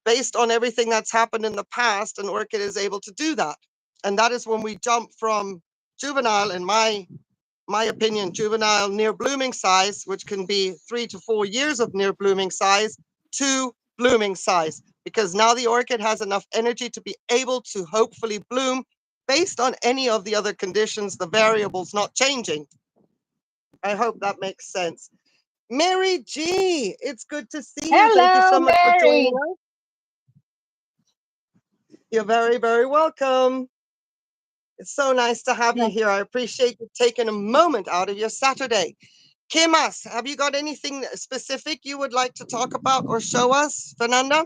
based on everything that's happened in the past, an orchid is able to do that. And that is when we jump from juvenile, in my opinion, juvenile near blooming size, which can be 3 to 4 years of near blooming size, to blooming size, because now the orchid has enough energy to be able to hopefully bloom based on any of the other conditions, the variables not changing. I hope that makes sense. Mary G, it's good to see you. Thank you Hello, so much for Mary. joining us. You're very, very welcome. It's so nice to have you here. I appreciate you taking a moment out of your Saturday. Kimas, have you got anything specific you would like to talk about or show us, Fernanda?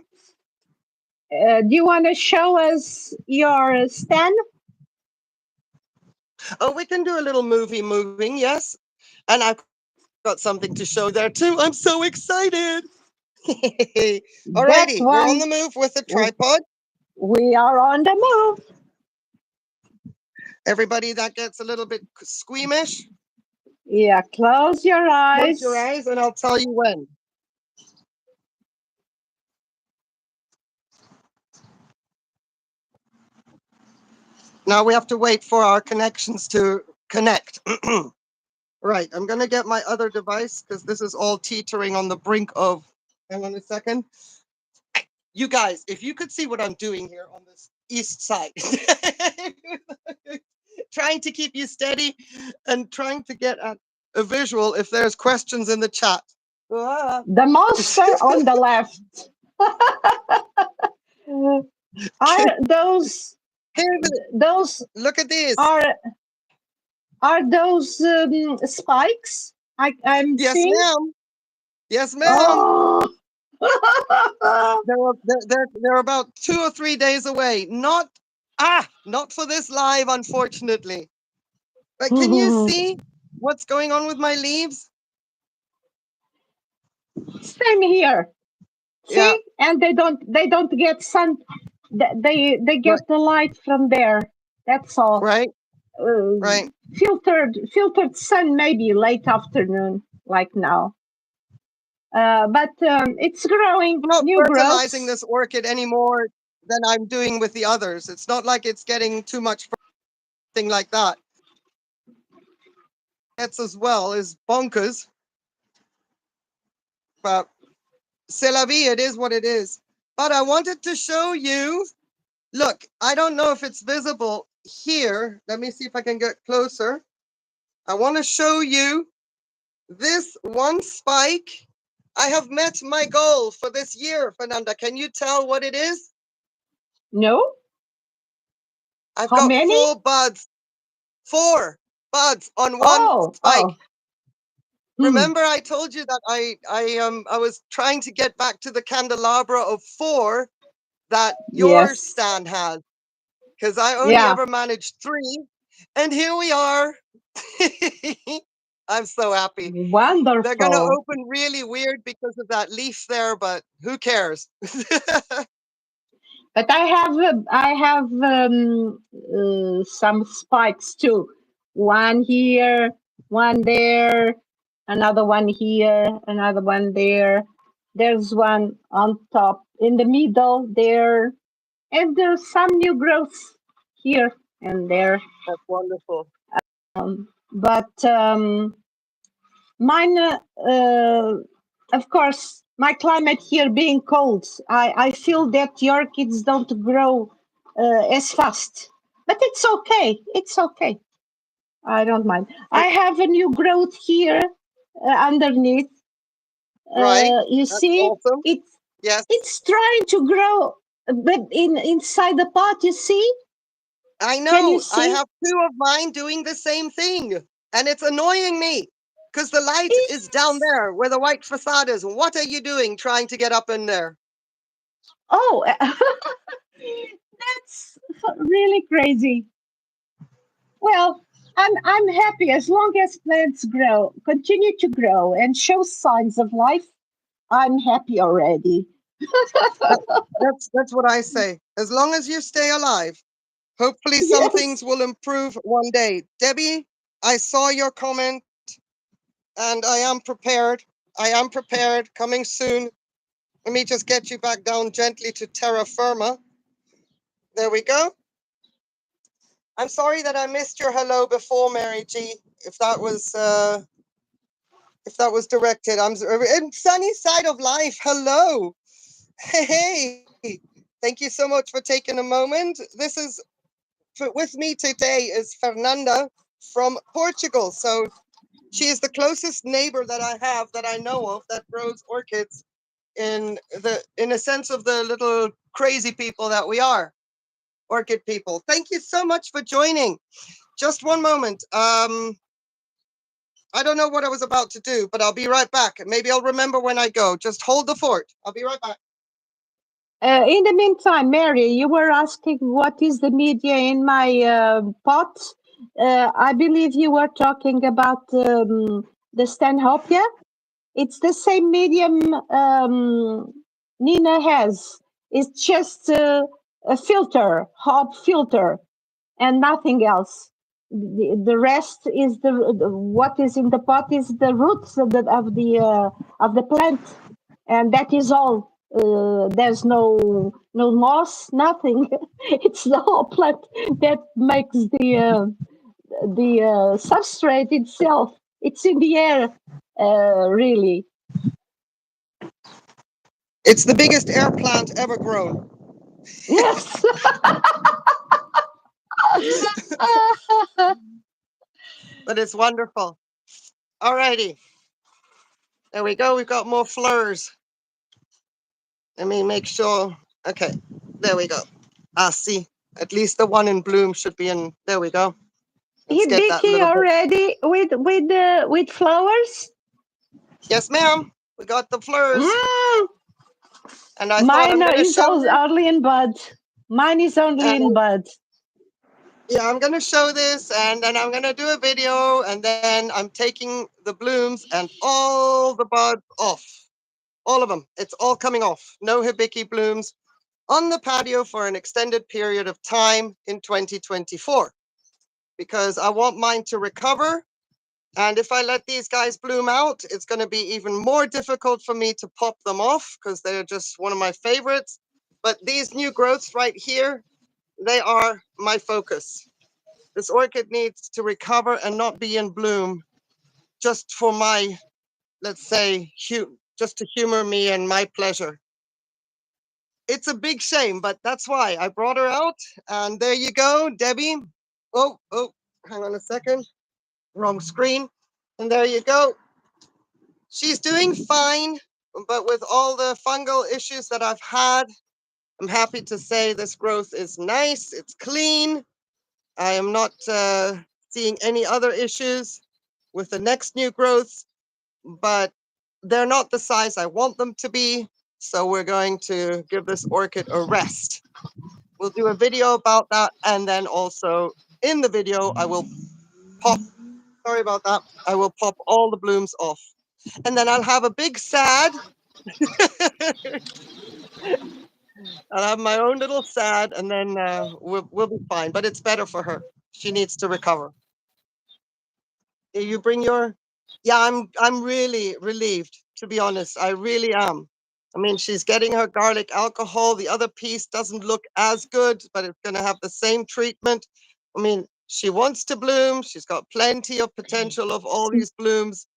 Do you want to show us your stand? Oh, we can do a little moving, yes. And I've got something to show there too. I'm so excited. That Alrighty, we're on the one. move with the tripod. We are on the move. Everybody that gets a little bit squeamish, Yeah, close your eyes. close your eyes and I'll tell you when. Now we have to wait for our connections to connect. Right, I'm going to get my other device because this is all teetering on the brink of, hang on a second. You guys, if you could see what I'm doing here on this east side, trying to keep you steady and trying to get at a visual if there's questions in the chat. The monster on the left. Are those Look at this. Are those spikes? I'm Yes, seeing. ma'am. Yes, ma'am. Oh. They're about 2 or 3 days away. Not for this live, unfortunately. But can you see what's going on with my leaves? Same here. Yeah. See, and they don't get sun. They get the light from there. That's all. Right. Right. Filtered sun, maybe late afternoon, like now. But it's growing. I'm not New fertilizing growths. this orchid any more than I'm doing with the others. It's not like it's getting too much thing like that. That's as well is bonkers. But c'est la vie, it is what it is. But I wanted to show you. Look, I don't know if it's visible here. Let me see if I can get closer. I want to show you this one spike. I have met my goal for this year, Fernanda. Can you tell what it is? No. I've How got many? 4 buds. 4 buds on one spike. Oh. Remember I told you that I was trying to get back to the candelabra of 4 that your stand has. Because I only ever managed 3. And here we are. I'm so happy. Wonderful. They're going to open really weird because of that leaf there, but who cares? But I have some spikes too. One here, one there, another one here, another one there. There's one on top, in the middle there, and there's some new growths here and there. That's wonderful. But mine, of course, my climate here being cold, I feel that the orchids don't grow as fast. But it's okay. It's okay. I don't mind. I have a new growth here underneath. Right. You That's see, awesome. it's trying to grow, but inside the pot, you see. I know. I have 2 of mine doing the same thing, and it's annoying me because the light is down there where the white facade is. What are you doing trying to get up in there? Oh, that's really crazy. Well, I'm happy as long as plants grow, continue to grow, and show signs of life. I'm happy already. That's what I say. As long as you stay alive, hopefully some things will improve one day. Debbie, I saw your comment, and I am prepared. I am prepared. Coming soon. Let me just get you back down gently to terra firma. There we go. I'm sorry that I missed your hello before, Mary G. If that was directed, I'm in sunny side of life. Hello, hey, thank you so much for taking a moment. This is with me today is Fernanda from Portugal. So she is the closest neighbor that I have that I know of that grows orchids in a sense of the little crazy people that we are, orchid people. Thank you so much for joining. Just one moment. I don't know what I was about to do, but I'll be right back. Maybe I'll remember when I go. Just hold the fort. I'll be right back. In the meantime, Mary, you were asking what is the media in my pot. I believe you were talking about the Stanhopia. It's the same medium Nina has. It's just a filter, hop filter, and nothing else. The rest is what is in the pot is the roots of the plant, and that is all. There's no moss, nothing. It's the whole plant that makes the substrate itself. It's in the air, really. It's the biggest air plant ever grown. Yes. But it's wonderful. Alrighty. There we go. We've got more flowers. Let me make sure. Okay. There we go. Ah, see. At least the one in bloom should be in. There we go. Let's get that Hibiki little bit. already with flowers. Yes, ma'am. We got the flowers. Mm. And I thought I'm Mine going to is show this. only in bud. Mine is only in bud. Yeah, I'm going to show this and then I'm going to do a video and then I'm taking the blooms and all the buds off. All of them. It's all coming off. No hibiki blooms on the patio for an extended period of time in 2024 because I want mine to recover. And if I let these guys bloom out, it's going to be even more difficult for me to pop them off because they're just one of my favorites. But these new growths right here, they are my focus. This orchid needs to recover and not be in bloom just for my, let's say, just to humor me and my pleasure. It's a big shame, but that's why I brought her out. And there you go, Debbie. Oh, hang on a second. Wrong screen. And there you go. She's doing fine, but with all the fungal issues that I've had, I'm happy to say this growth is nice. It's clean. I am not seeing any other issues with the next new growths, but they're not the size I want them to be. So we're going to give this orchid a rest. We'll do a video about that. And then also in the video, I will pop, sorry about that, I will pop all the blooms off. And then I'll have a big sad. I'll have my own little sad, and then we'll be fine. But it's better for her. She needs to recover. You bring your, yeah. I'm really relieved, to be honest. I really am. I mean, she's getting her garlic alcohol. The other piece doesn't look as good, but it's going to have the same treatment. I mean, she wants to bloom. She's got plenty of potential of all these blooms,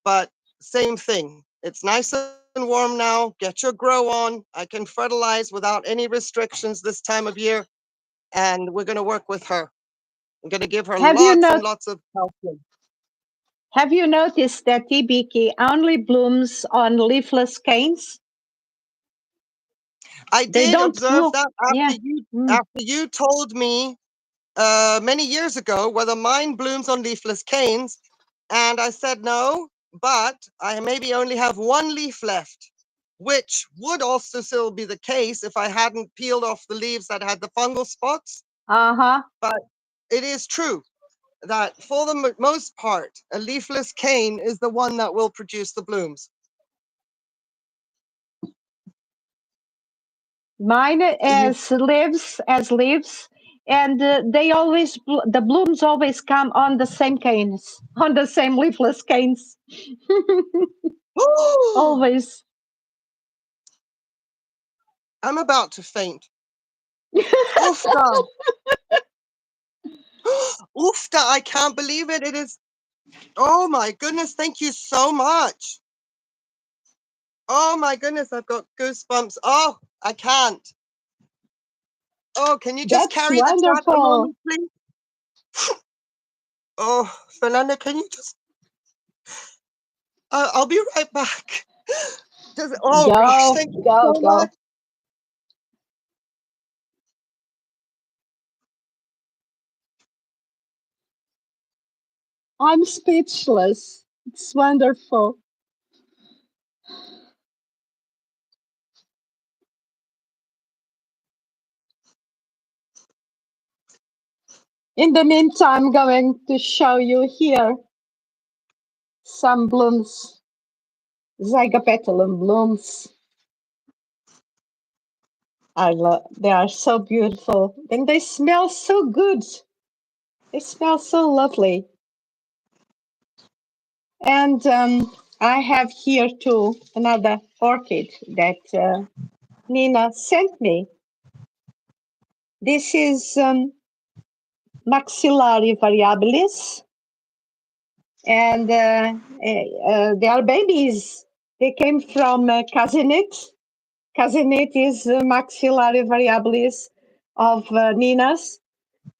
but same thing. It's nice and warm now. Get your grow on. I can fertilize without any restrictions this time of year, and we're going to work with her. I'm going to give her Have you lots and not? lots of calcium. Have you noticed that hibiki only blooms on leafless canes? I They did don't observe bloom. that Yeah. Mm. after you told me many years ago whether mine blooms on leafless canes, and I said no, but I maybe only have one leaf left, which would also still be the case if I hadn't peeled off the leaves that had the fungal spots. Uh-huh. But it is true that for the most part, a leafless cane is the one that will produce the blooms. Mine as leaves, and they always the blooms always come on the same canes, on the same leafless canes. Always. I'm about to faint. Oof, God. Oofta, I can't believe it. It is, oh my goodness, thank you so much. Oh my goodness, I've got goosebumps. Oh, I can't. Oh, can you just That's carry the chat a wonderful. moment, please? Oh, Fernanda, can you just, I'll be right back. Just, oh gosh, Go, thank you go, so go. much. I'm speechless. It's wonderful. In the meantime, I'm going to show you here some blooms, Zygopetalum blooms. They are so beautiful and they smell so good. They smell so lovely. And I have here too another orchid that Nina sent me. This is Maxillary variabilis, and they are babies. They came from Casinit. Casinit is Maxillary variabilis of Nina's,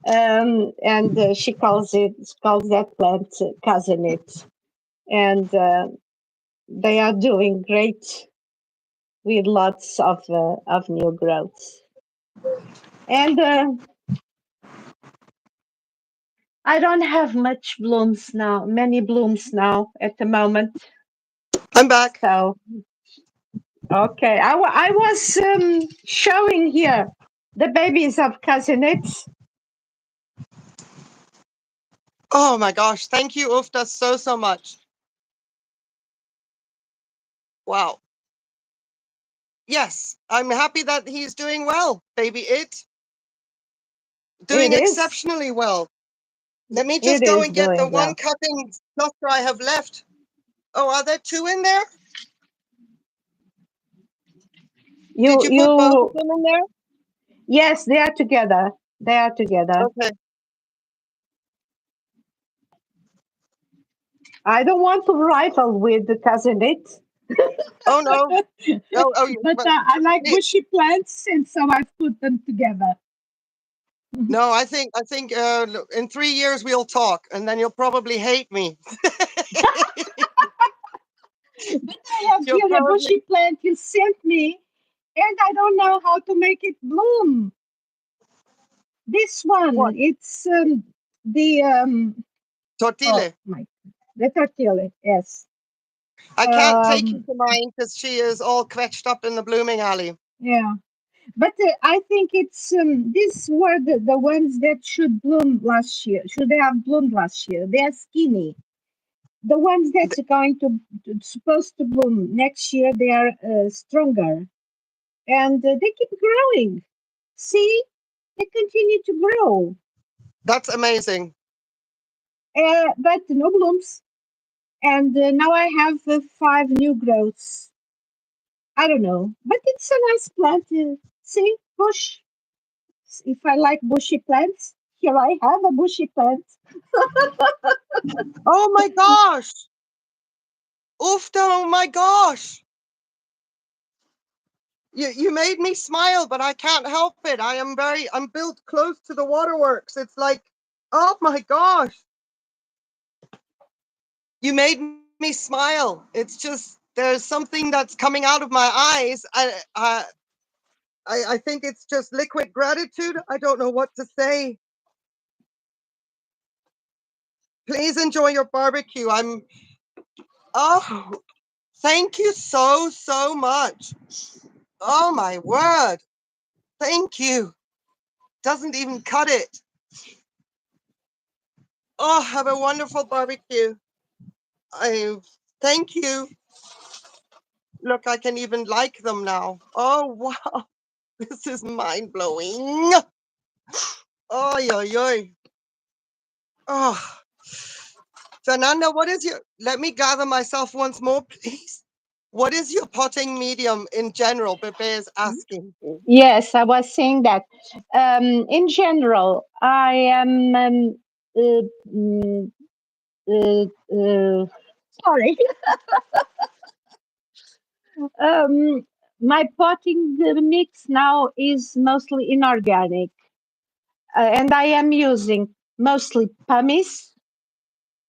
and she calls that plant Casinit, and they are doing great with lots of new growths. And I don't have many blooms now at the moment. I'm back. So, okay. I was showing here the babies of Casinets. Oh my gosh, thank you, Oofta, so, so much. Wow. Yes, I'm happy that he's doing well, baby it. Doing It is. exceptionally well. Let me It just go is and get the doing one well. cutting cluster I have left. Oh, are there two in there? Did you put both of them in there? Yes, they are together. They are together. Okay. I don't want to rival with the Casinit. Oh no. But I like bushy plants, and so I put them together. No, I think in 3 years we'll talk, and then you'll probably hate me. But I have You'll here a probably. bushy plant you sent me, and I don't know how to make it bloom. This one, What? it's the Tortille. the tortilla. Yes. I can't take you to mine because she is all quetched up in the blooming alley. Yeah. But I think it's these were the ones that should bloom last year. Should they have bloomed last year? They are skinny. The ones that's going to supposed to bloom next year, they are stronger, and they keep growing. See, they continue to grow, That's amazing. but no blooms. And now I have 5 new growths. I don't know, but it's a nice plant. See, bush. If I like bushy plants, here I have a bushy plant. Oh my gosh. Oofta, oh my gosh. You made me smile, but I can't help it. I'm built close to the waterworks. It's like, oh my gosh. You made me smile. It's just there's something that's coming out of my eyes. I think it's just liquid gratitude. I don't know what to say. Please enjoy your barbecue. Oh, thank you so, so much. Oh my word. Thank you. Doesn't even cut it. Oh, have a wonderful barbecue. I thank you. Look, I can even like them now. Oh wow. This is mind blowing. Oh, yo. Oh, Fernanda, let me gather myself once more, please. What is your potting medium in general? Pepe is asking. Yes, I was saying that. In general, I am. uh, mm, sorry. um, my potting mix now is mostly inorganic, and I am using mostly pumice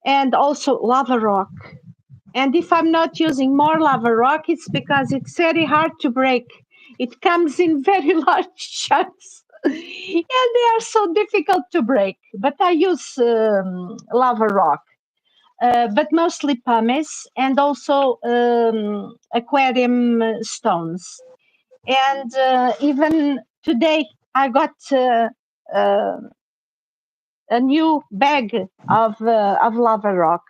and also lava rock. And if I'm not using more lava rock, it's because it's very hard to break. It comes in very large chunks and they are so difficult to break. But I use lava rock, but mostly pumice and also aquarium stones. And even today, I got uh, a new bag of lava rock.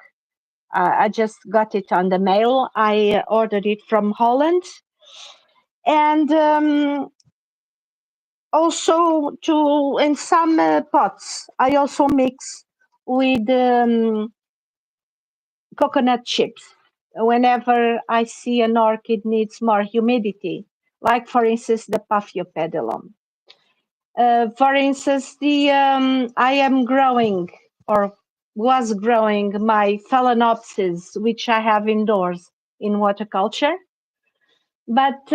I just got it on the mail. I ordered it from Holland. And also to in some pots, I also mix with coconut chips whenever I see an orchid needs more humidity, like for instance the patio pedalum. For instance, the I am growing or was growing my Phalaenopsis, which I have indoors in waterculture. But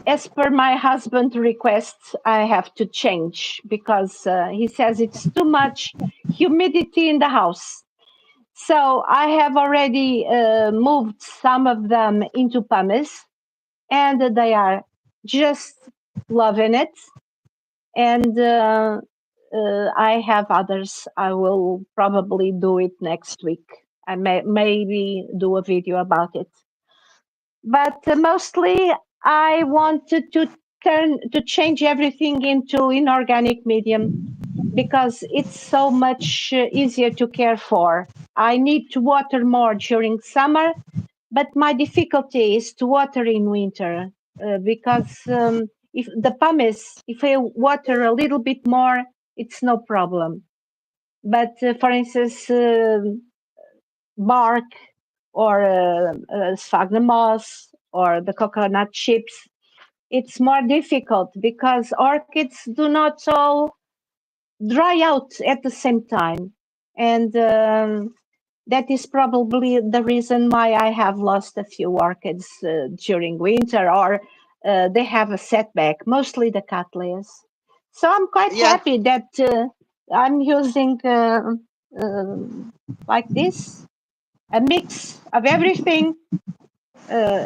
as per my husband's requests, I have to change because he says it's too much humidity in the house. So I have already moved some of them into pumice, and they are just loving it. And I have others. I will probably do it next week. I may maybe do a video about it. But mostly, I wanted to change everything into inorganic medium because it's so much easier to care for. I need to water more during summer, but my difficulty is to water in winter because if the pumice, if I water a little bit more, it's no problem. But for instance, bark or sphagnum moss or the coconut chips, it's more difficult because orchids do not all dry out at the same time. And that is probably the reason why I have lost a few orchids during winter, or they have a setback, mostly the cattleyas. So I'm quite happy that I'm using like this a mix of everything,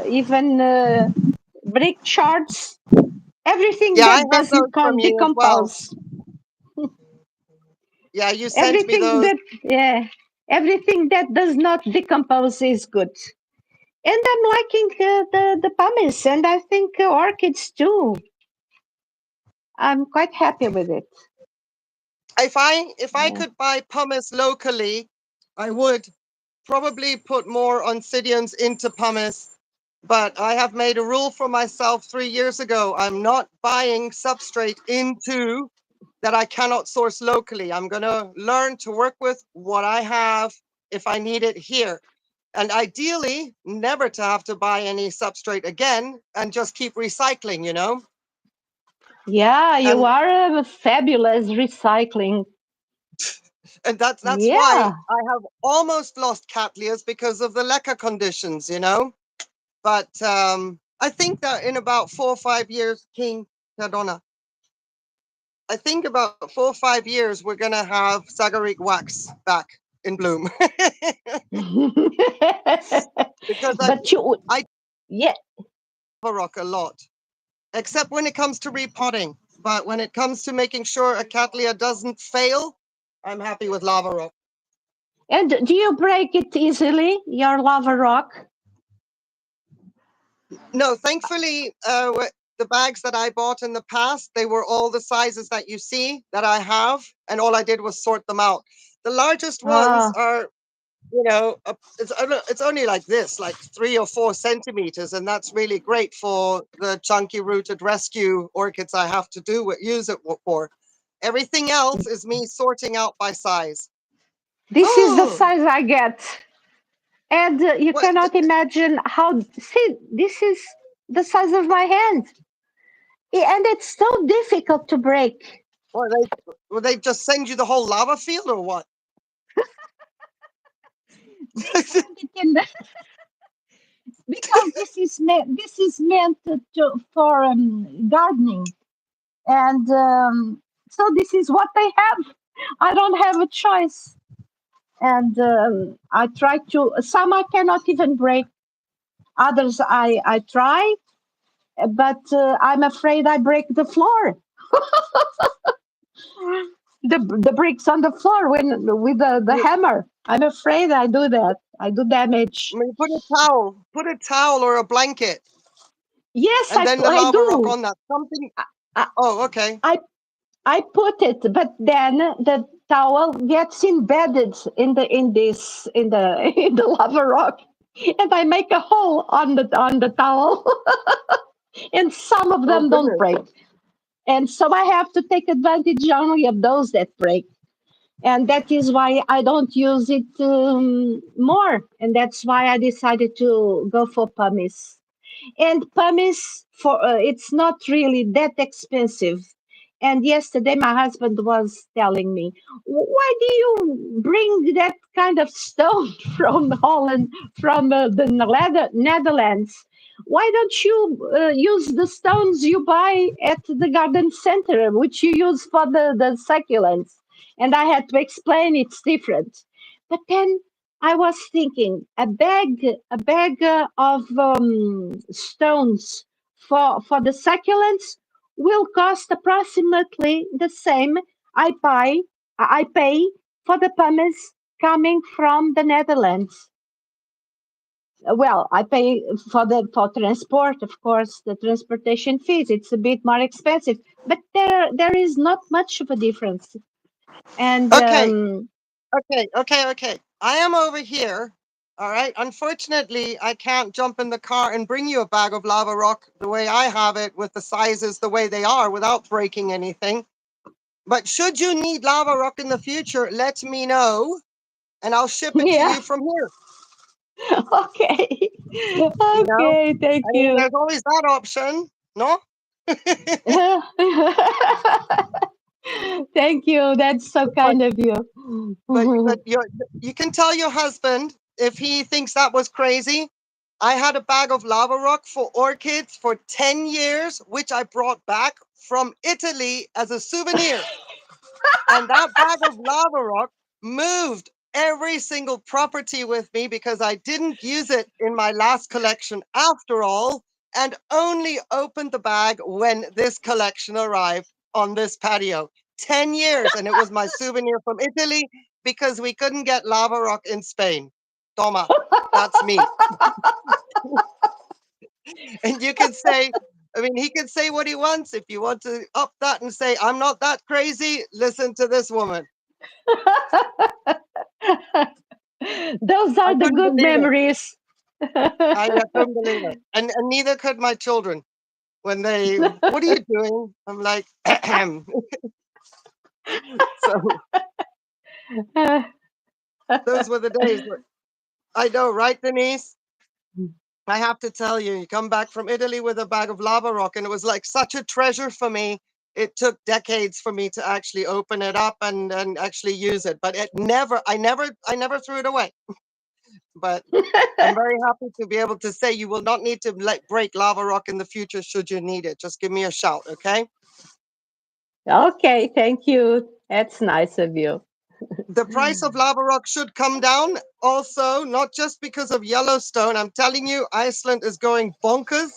even brick shards, everything that I have those doesn't from you as well. decompose. Yeah, you sent me Everything those. that everything that does not decompose is good. And I'm liking the pumice, and I think orchids too. I'm quite happy with it. If I Yeah. could buy pumice locally, I would probably put more oncidiums into pumice. But I have made a rule for myself 3 years ago. I'm not buying substrate into that I cannot source locally. I'm going to learn to work with what I have if I need it here. And ideally, never to have to buy any substrate again and just keep recycling, you know? Yeah, you And are fabulous recycling. that's why Yeah. I have almost lost Cattleyas because of the leca conditions, you know? But I think that in about 4 or 5 years, King Madonna, I think about 4 or 5 years, we're going to have Sagaric wax back in bloom. Because But you, I yeah, rock a lot, except when it comes to repotting. But when it comes to making sure a Cattleya doesn't fail, I'm happy with lava rock. and do you break it easily, your lava rock? No, thankfully, the bags that I bought in the past, they were all the sizes that you see that I have, and all I did was sort them out. The largest ones Ah, are, it's only like this, like 3 or 4 centimeters, and that's really great for the chunky rooted rescue orchids I have to use it for. Everything else is me sorting out by size. this is the Oh, size I get. And you what? cannot imagine how, see, this is the size of my hand. And it's so difficult to break. Or will they just send you the whole lava field or what? They send it in the, because this is meant for gardening, and so this is what they have. I don't have a choice, and I try to. Some I cannot even break. Others I try, but I'm afraid I break the floor. The bricks on the floor when with the You, hammer. I'm afraid I do that. I do I damage. mean, put a towel or a blanket, Yes, and then the I lava rock do. on that. Something. I, Oh, okay. I I put it, but then the towel gets embedded in the lava rock, and I make a hole on the towel, and some of Oh them don't goodness. break, and so I have to take advantage only of those that break, and that is why I don't use it more, and that's why I decided to go for pumice. And pumice for it's not really that expensive. And yesterday my husband was telling me, why do you bring that kind of stone from Holland, from the Netherlands? Why don't you use the stones you buy at the garden center, which you use for the succulents? And I had to explain it's different. But then I was thinking a bag of stones for the succulents will cost approximately the same I pay for the pumice coming from the Netherlands. Well, I pay for transport, of course, the transportation fees. It's a bit more expensive, but there is not much of a difference. And Okay. Okay. I am over here. All right. Unfortunately, I can't jump in the car and bring you a bag of lava rock the way I have it, with the sizes the way they are, without breaking anything. But should you need lava rock in the future, let me know, and I'll ship it to yeah, you from here. okay, You know, okay, thank I mean, you. there's always that option, no? Thank you. That's so but kind of you. but you can tell your husband if he thinks that was crazy. I had a bag of lava rock for orchids for 10 years, which I brought back from Italy as a souvenir. And that bag of lava rock moved every single property with me because I didn't use it in my last collection after all, and only opened the bag when this collection arrived on this patio. 10 years, and it was my souvenir from Italy because we couldn't get lava rock in Spain. Toma, that's me. And you can say, I mean, he can say what he wants. If you want to up that and say, I'm not that crazy, listen to this woman. Those I are the couldn't good believe it. memories. I couldn't believe it. And neither could my children. When they, what are you doing? I'm like, so those were the days. I know, right, Denise? I have to tell you, you come back from Italy with a bag of lava rock, and it was like such a treasure for me. It took decades for me to actually open it up and actually use it, but I never threw it away. But I'm very happy to be able to say you will not need to break lava rock in the future should you need it. Just give me a shout, okay? Okay, thank you. That's nice of you. The price of lava rock should come down also, not just because of Yellowstone. I'm telling you, Iceland is going bonkers,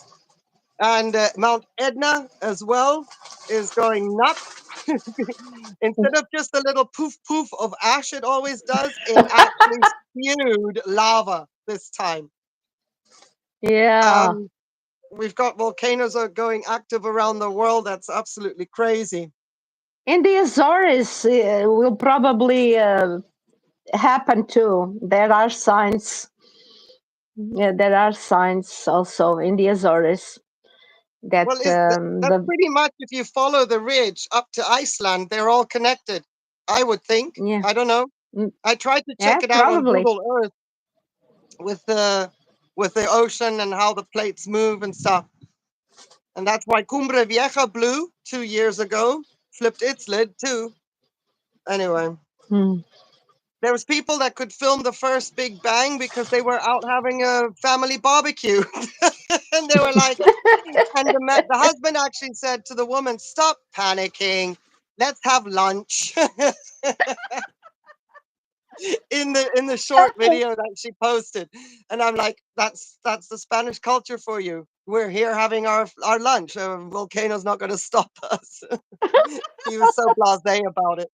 and Mount Etna as well is going nuts. Instead of just a little poof poof of ash, it always does, it actually spewed lava this time. Yeah. Um, we've got volcanoes are going active around the world. That's absolutely crazy. In the Azores will probably happen too. There are signs. Yeah, there are signs also in the Azores that Well, that's the pretty much if you follow the ridge up to Iceland, they're all connected. I would think. yeah I don't know. mm, I tried to yeah check it out on probably. Google Earth with the ocean and how the plates move and stuff. And that's why Cumbre Vieja blew 2 years ago. flipped its lid too. Anyway, there was people that could film the first Big Bang because they were out having a family barbecue, and they were like, and the husband actually said to the woman, "Stop panicking. Let's have lunch." In the short video that she posted, and I'm like, that's the Spanish culture for you. We're here having our lunch. A volcano's not going to stop us. He was so blasé about it.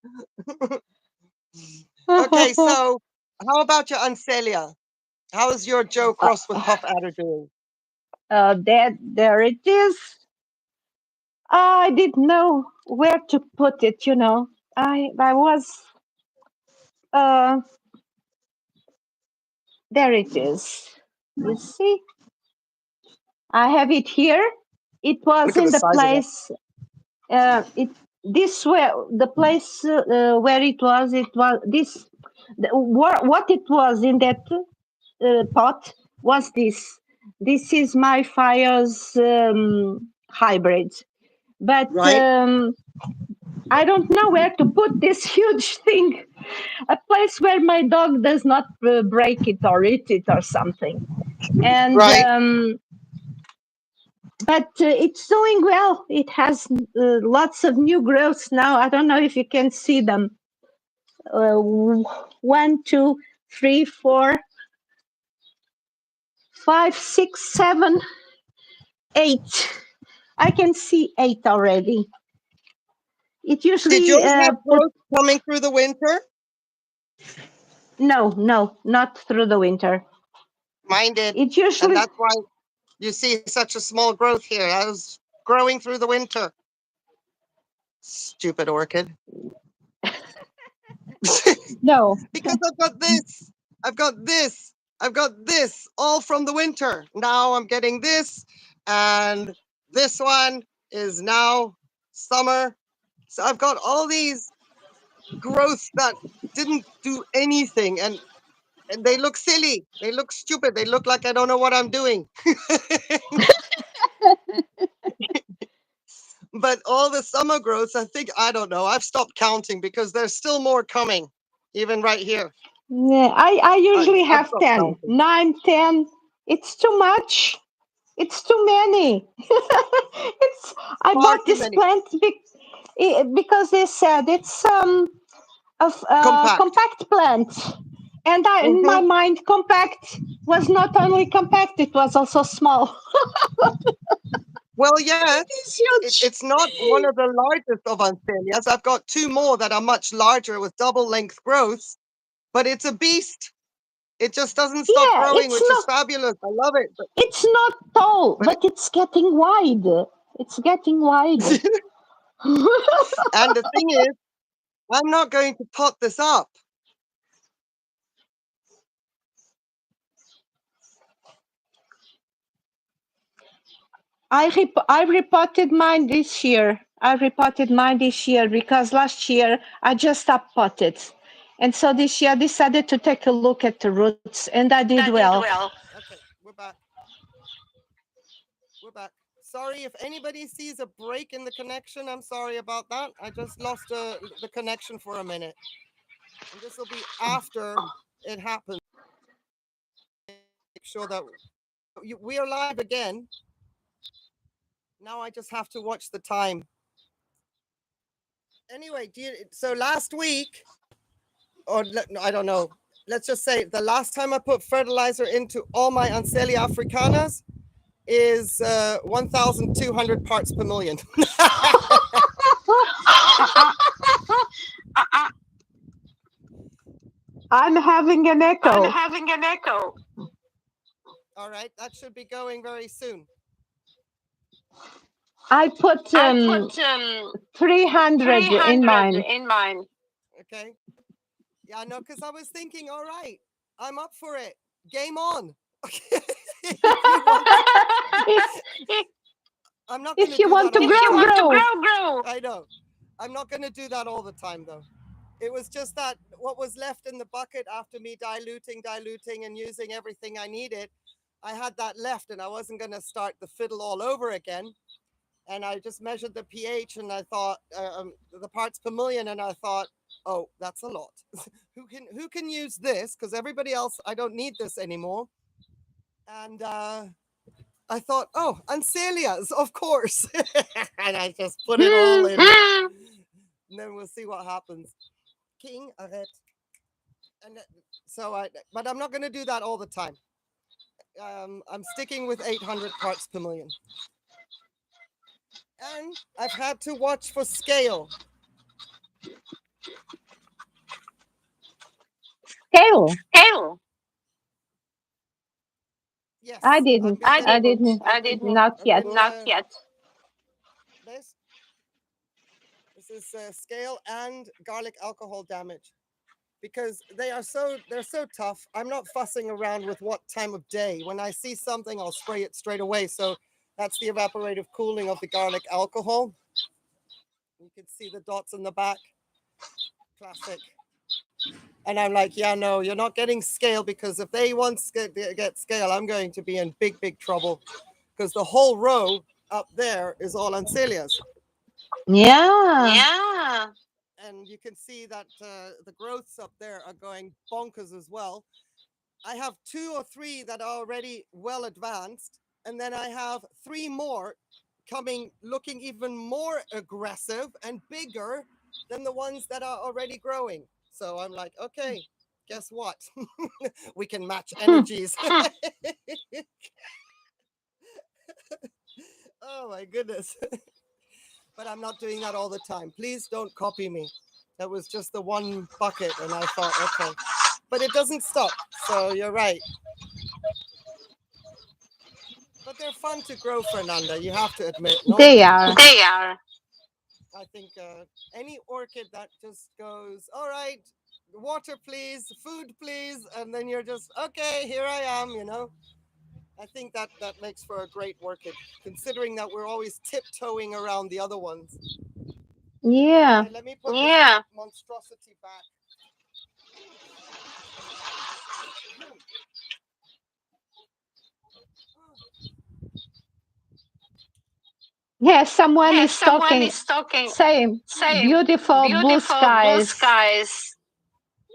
Okay, so how about your Ancelia? How is your Joe crossed with Puff Adder doing? There it is. I didn't know where to put it. I was. Uh, there it is. You see, I have it here. It was Look at in the the size of it. place. It this where the place where it was. It was this. What it was in that pot was this. This is my fire's hybrid, but Right, I don't know where to put this huge thing. A place where my dog does not break it or eat it or something. And right. but it's doing well. It has lots of new growths now. I don't know if you can see them. 1, 2, 3, 4, 5, 6, 7, 8. I can see 8 already. It Did usually yours have put growth coming through the winter? no, not through the winter. Mine did, It and usually that's why you see such a small growth here. I was growing through the winter. Stupid orchid. no. Because I've got this, I've got this, I've got this all from the winter. Now I'm getting this, and this one is now summer. So I've got all these growths that didn't do anything, and they look silly. They look stupid. They look like I don't know what I'm doing. But all the summer growths, I think, I don't know. I've stopped counting because there's still more coming, even right here. Yeah, I usually I've have stopped 10, counting. 9, 10. It's too much. It's too many. I Far bought too this many. plant because they said it's a Compact. compact plant. And in my Hmm. mind, compact was not only compact, it was also small. Well, yes, It's huge. it's not one of the largest of Anthelias. I've got two more that are much larger with double length growths, but it's a beast. It just doesn't stop Yeah, growing, which is fabulous. I love it. it's not tall, But but it's getting wide. It's getting wide. and the thing is, I'm not going to pot this up. I repotted mine this year. I repotted mine this year because last year I just up potted. And so this year I decided to take a look at the roots and I did well. Okay, we're back. We're back. Sorry if anybody sees a break in the connection. I'm sorry about that. I just lost the connection for a minute. And this will be after it happens. Make sure that we are live again. Now I just have to watch the time. Anyway, so last week, or no, I don't know. Let's just say the last time I put fertilizer into all my Ancelia africanas is 1,200 parts per million. I'm having an echo. All right, that should be going very soon. I put 300 in mine. Okay. Yeah, no, because I was thinking, all right, I'm up for it. Game on. If you want I'm not going to If you do want that to all the grow, time. grow. I know. I'm not going to do that all the time, though. It was just that what was left in the bucket after me diluting, and using everything I needed, I had that left, and I wasn't going to start the fiddle all over again. and I just measured the pH, and I thought the parts per million, and I thought, oh, that's a lot. Who can use this? Because everybody else, I don't need this anymore. And I thought, oh, Anselias, of course. And I just put it all in there. And then we'll see what happens. King, arrête. And but I'm not going to do that all the time. I'm sticking with 800 parts per million. And I've had to watch for scale. Scale. Yes, I didn't. I I didn't. Not yet. This is scale and garlic alcohol damage, because they're so tough. I'm not fussing around with what time of day. When I see something, I'll spray it straight away. So that's the evaporative cooling of the garlic alcohol. You can see the dots in the back. Classic. And I'm like, yeah, no, you're not getting scale, because if they once get scale, I'm going to be in big trouble, because the whole row up there is all Anselias. Yeah. And you can see that the growths up there are going bonkers as well. I have 2 or 3 that are already well advanced, and then I have 3 more coming, looking even more aggressive and bigger than the ones that are already growing. So I'm like, okay, guess what? We can match energies. Oh my goodness. But I'm not doing that all the time. Please don't copy me. That was just the one bucket, and I thought, okay. But it doesn't stop, so you're right. But they're fun to grow, Fernanda, you have to admit, no? They are. I think any orchid that just goes, all right, water please, food please, and then you're just, okay, here I am, I think that makes for a great orchid, considering that we're always tiptoeing around the other ones. Yeah. Let me put this monstrosity back. Yes, someone is talking. Same. Beautiful blue skies.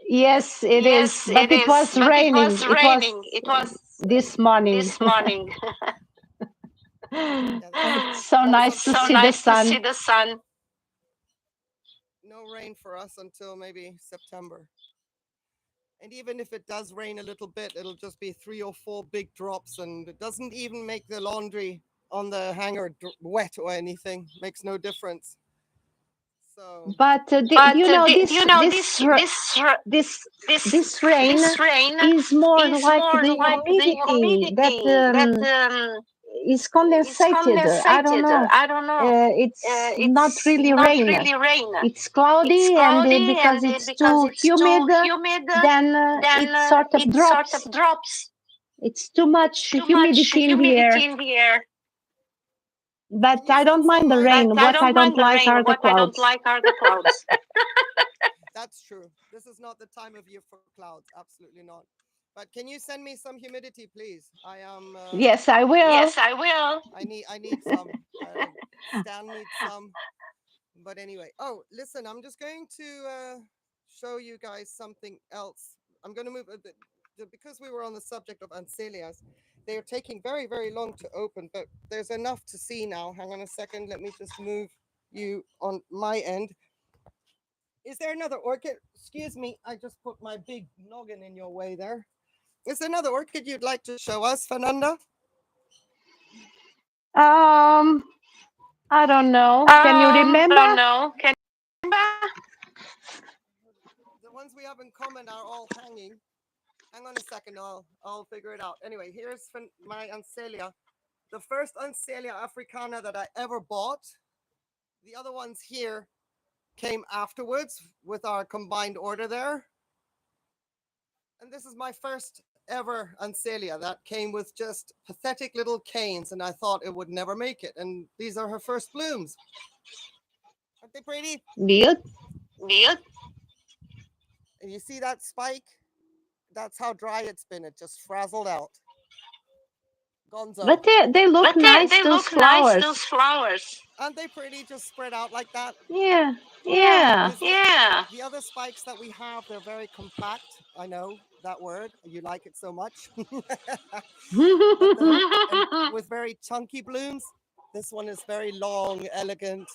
Yes, it is. But it was raining. It was this morning. It's so nice to see the sun. No rain for us until maybe September. And even if it does rain a little bit, it'll just be 3 or 4 big drops, and it doesn't even make the laundry on the hanger wet or anything. Makes no difference. So, But this rain is more like the humidity that is condensated. I don't know. It's not really rain. It's cloudy, and because it's too humid, then it sort of drops. It's too much humidity in the air. But I don't mind the rain. What I don't like are the clouds. that's true. This is not the time of year for clouds. Absolutely not. But can you send me some humidity, please? I am. Yes, I will. I need some. Stan needs some. But anyway, oh, listen, I'm just going to show you guys something else. I'm going to move because we were on the subject of Anselias. They are taking very long to open, but there's enough to see now. Hang on a second. Let me just move you on my end. Is there another orchid? Excuse me, I just put my big noggin in your way there. Is there another orchid you'd like to show us, Fernanda? I don't know. Can you remember? The ones we have in common are all hanging. Hang on a second, I'll figure it out. Anyway, here's my Anselia. The first Anselia africana that I ever bought. The other ones here came afterwards with our combined order there. And this is my first ever Anselia that came with just pathetic little canes, and I thought it would never make it. And these are her first blooms. Aren't they pretty? And you see that spike? That's how dry it's been. It just frazzled out. Gonzo. But they look nice, those flowers. Aren't they pretty just spread out like that? Yeah, yeah. The other spikes that we have, they're very compact. I know that word. You like it so much. But and with very chunky blooms. This one is very long, elegant.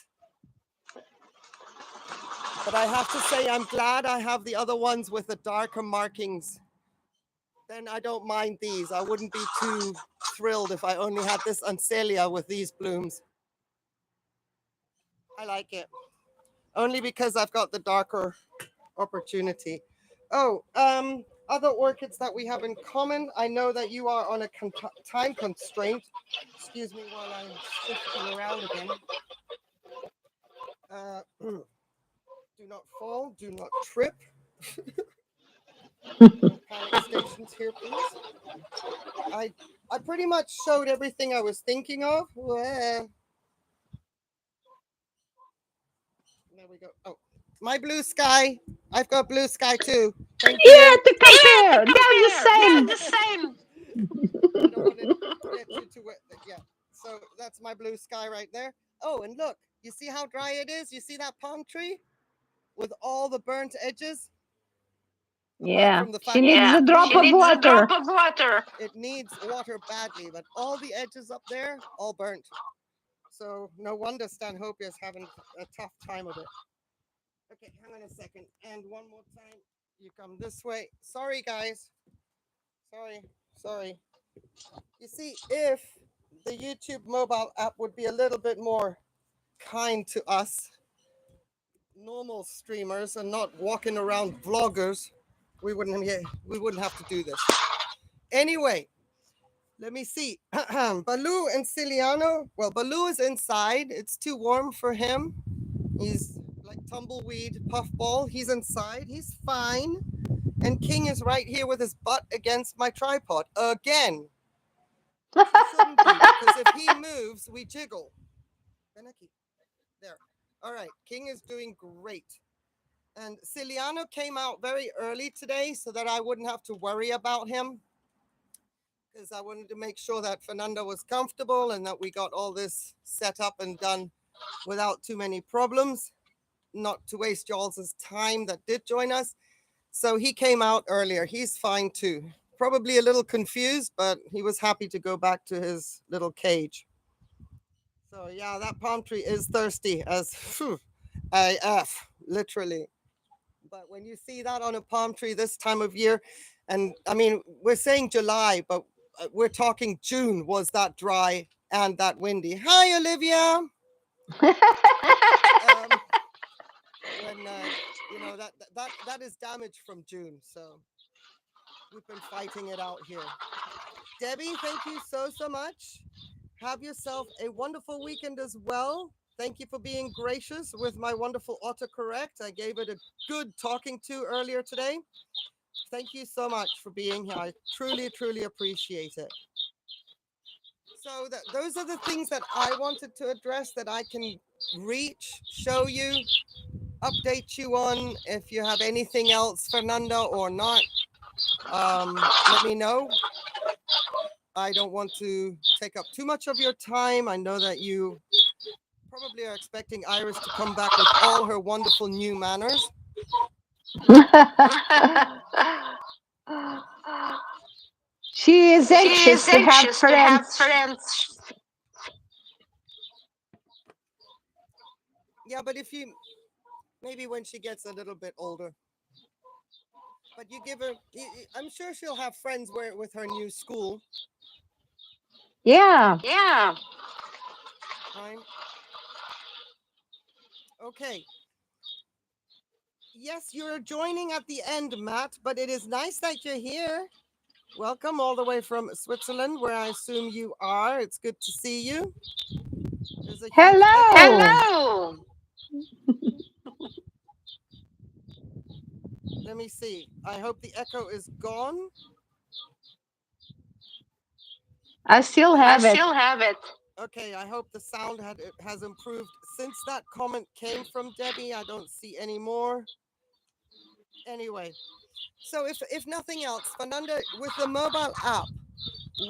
But I have to say, I'm glad I have the other ones with the darker markings. Then I don't mind these. I wouldn't be too thrilled if I only had this Ancelia with these blooms. I like it. Only because I've got the darker opportunity. Oh, other orchids that we have in common. I know that you are on a time constraint. Excuse me while I'm shifting around again. Do not fall, do not trip. No panic stations here, please. I pretty much showed everything I was thinking of. There we go. Oh, my blue sky. I've got blue sky too. Thank Yeah, you. to compare. They're the same. I don't want to get you to wet. Yeah. So that's my blue sky right there. Oh, and look, you see how dry it is? You see that palm tree with all the burnt edges? Apart Yeah, from the she fact that needs a drop of water. it needs water badly, but all the edges up there, all burnt. So no wonder Stanhope is having a tough time of it. Okay, hang on a second. And one more time, you come this way. Sorry, guys. Sorry. You see, if the YouTube mobile app would be a little bit more kind to us, normal streamers, and not walking around vloggers, we wouldn't have to do this. Anyway, let me see. Baloo and Ciliano. Well, Baloo is inside. It's too warm for him. He's like tumbleweed puffball. He's inside. He's fine. And King is right here with his butt against my tripod again. Which he shouldn't be, because if he moves, we jiggle. There. All right. King is doing great. And Ciliano came out very early today so that I wouldn't have to worry about him, because I wanted to make sure that Fernanda was comfortable and that we got all this set up and done without too many problems, not to waste y'all's time that did join us. So he came out earlier. He's fine too. Probably a little confused, but he was happy to go back to his little cage. So yeah, that palm tree is thirsty as AF, literally. But when you see that on a palm tree this time of year, and I mean, we're saying July, but we're talking June was that dry and that windy. Hi, Olivia. When that is damage from June, so we've been fighting it out here. Debbie, thank you so much. Have yourself a wonderful weekend as well. Thank you for being gracious with my wonderful autocorrect. I gave it a good talking to earlier today. Thank you so much for being here. I truly appreciate it. So those are the things that I wanted to address that I can reach, show you, update you on. If you have anything else, Fernanda, or not, let me know. I don't want to take up too much of your time. I know that you probably are expecting Iris to come back with all her wonderful new manners. She is anxious to have friends. Yeah, but if you, maybe when she gets a little bit older. But you give her, I'm sure she'll have friends with her new school. Yeah. Fine. Okay. Yes, you're joining at the end, Matt, but it is nice that you're here. Welcome all the way from Switzerland, where I assume you are. It's good to see you. There's a huge Hello. Let me see. I hope the echo is gone. I still have it. Okay, I hope the sound has improved. Since that comment came from Debbie, I don't see any more. Anyway, so if nothing else, Fernanda, with the mobile app,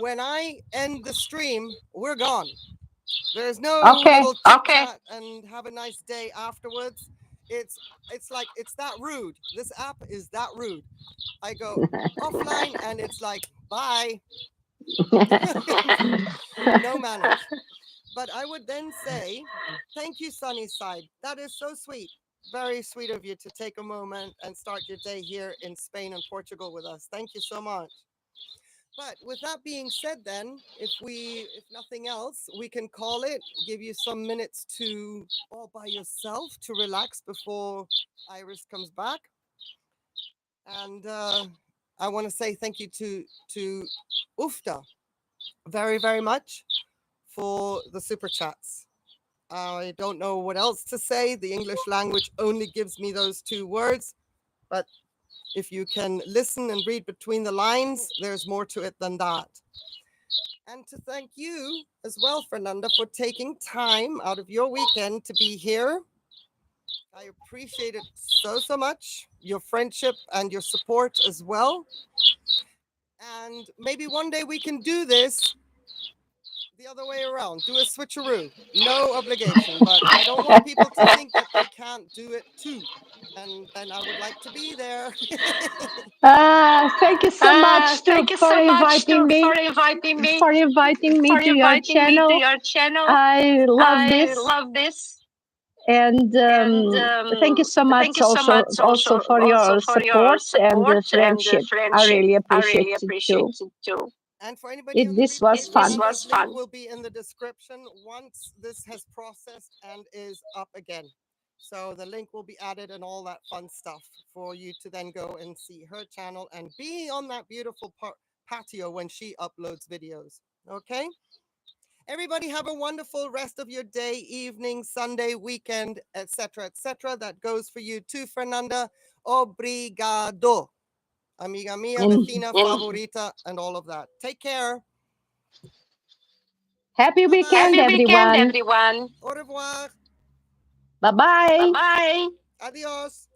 when I end the stream, we're gone. There's no Okay. little chit-chat and have a nice day afterwards. It's it's like it's that rude. This app is that rude. I go offline and it's like bye. No manners. But I would then say, thank you, Sunnyside. That is so sweet. Very sweet of you to take a moment and start your day here in Spain and Portugal with us. Thank you so much. But with that being said, then, if nothing else, we can call it, give you some minutes to all by yourself to relax before Iris comes back. And I want to say thank you to Ufta very, very much for the super chats. I don't know what else to say. The English language only gives me those two words. But if you can listen and read between the lines, there's more to it than that. And to thank you as well, Fernanda, for taking time out of your weekend to be here. I appreciate it so, so much. Your friendship and your support as well. And maybe one day we can do this the other way around. Do a switcheroo. No obligation, but I don't want people to think that they can't do it too. And then I would like to be there. Thank you so much Thank you for so much inviting me. for inviting me For inviting me for to your inviting me to channel. your channel. I love I this, love this. and And thank you so much thank you so much also for also your for your support and support and friendship. I friendship. really I appreciate really it appreciate too. it too. And for anybody on the This was replay, fun. Fernanda's link will be in the description once this has processed and is up again. So the link will be added and all that fun stuff for you to then go and see her channel and be on that beautiful patio when she uploads videos. Okay? Everybody have a wonderful rest of your day, evening, Sunday, weekend, etc., etc. That goes for you too, Fernanda. Obrigado. Amiga mia, vecina, favorita, and all of that. Take care. Happy weekend, Happy weekend, everyone. everyone. Au revoir. Bye-bye. Bye-bye. Adios.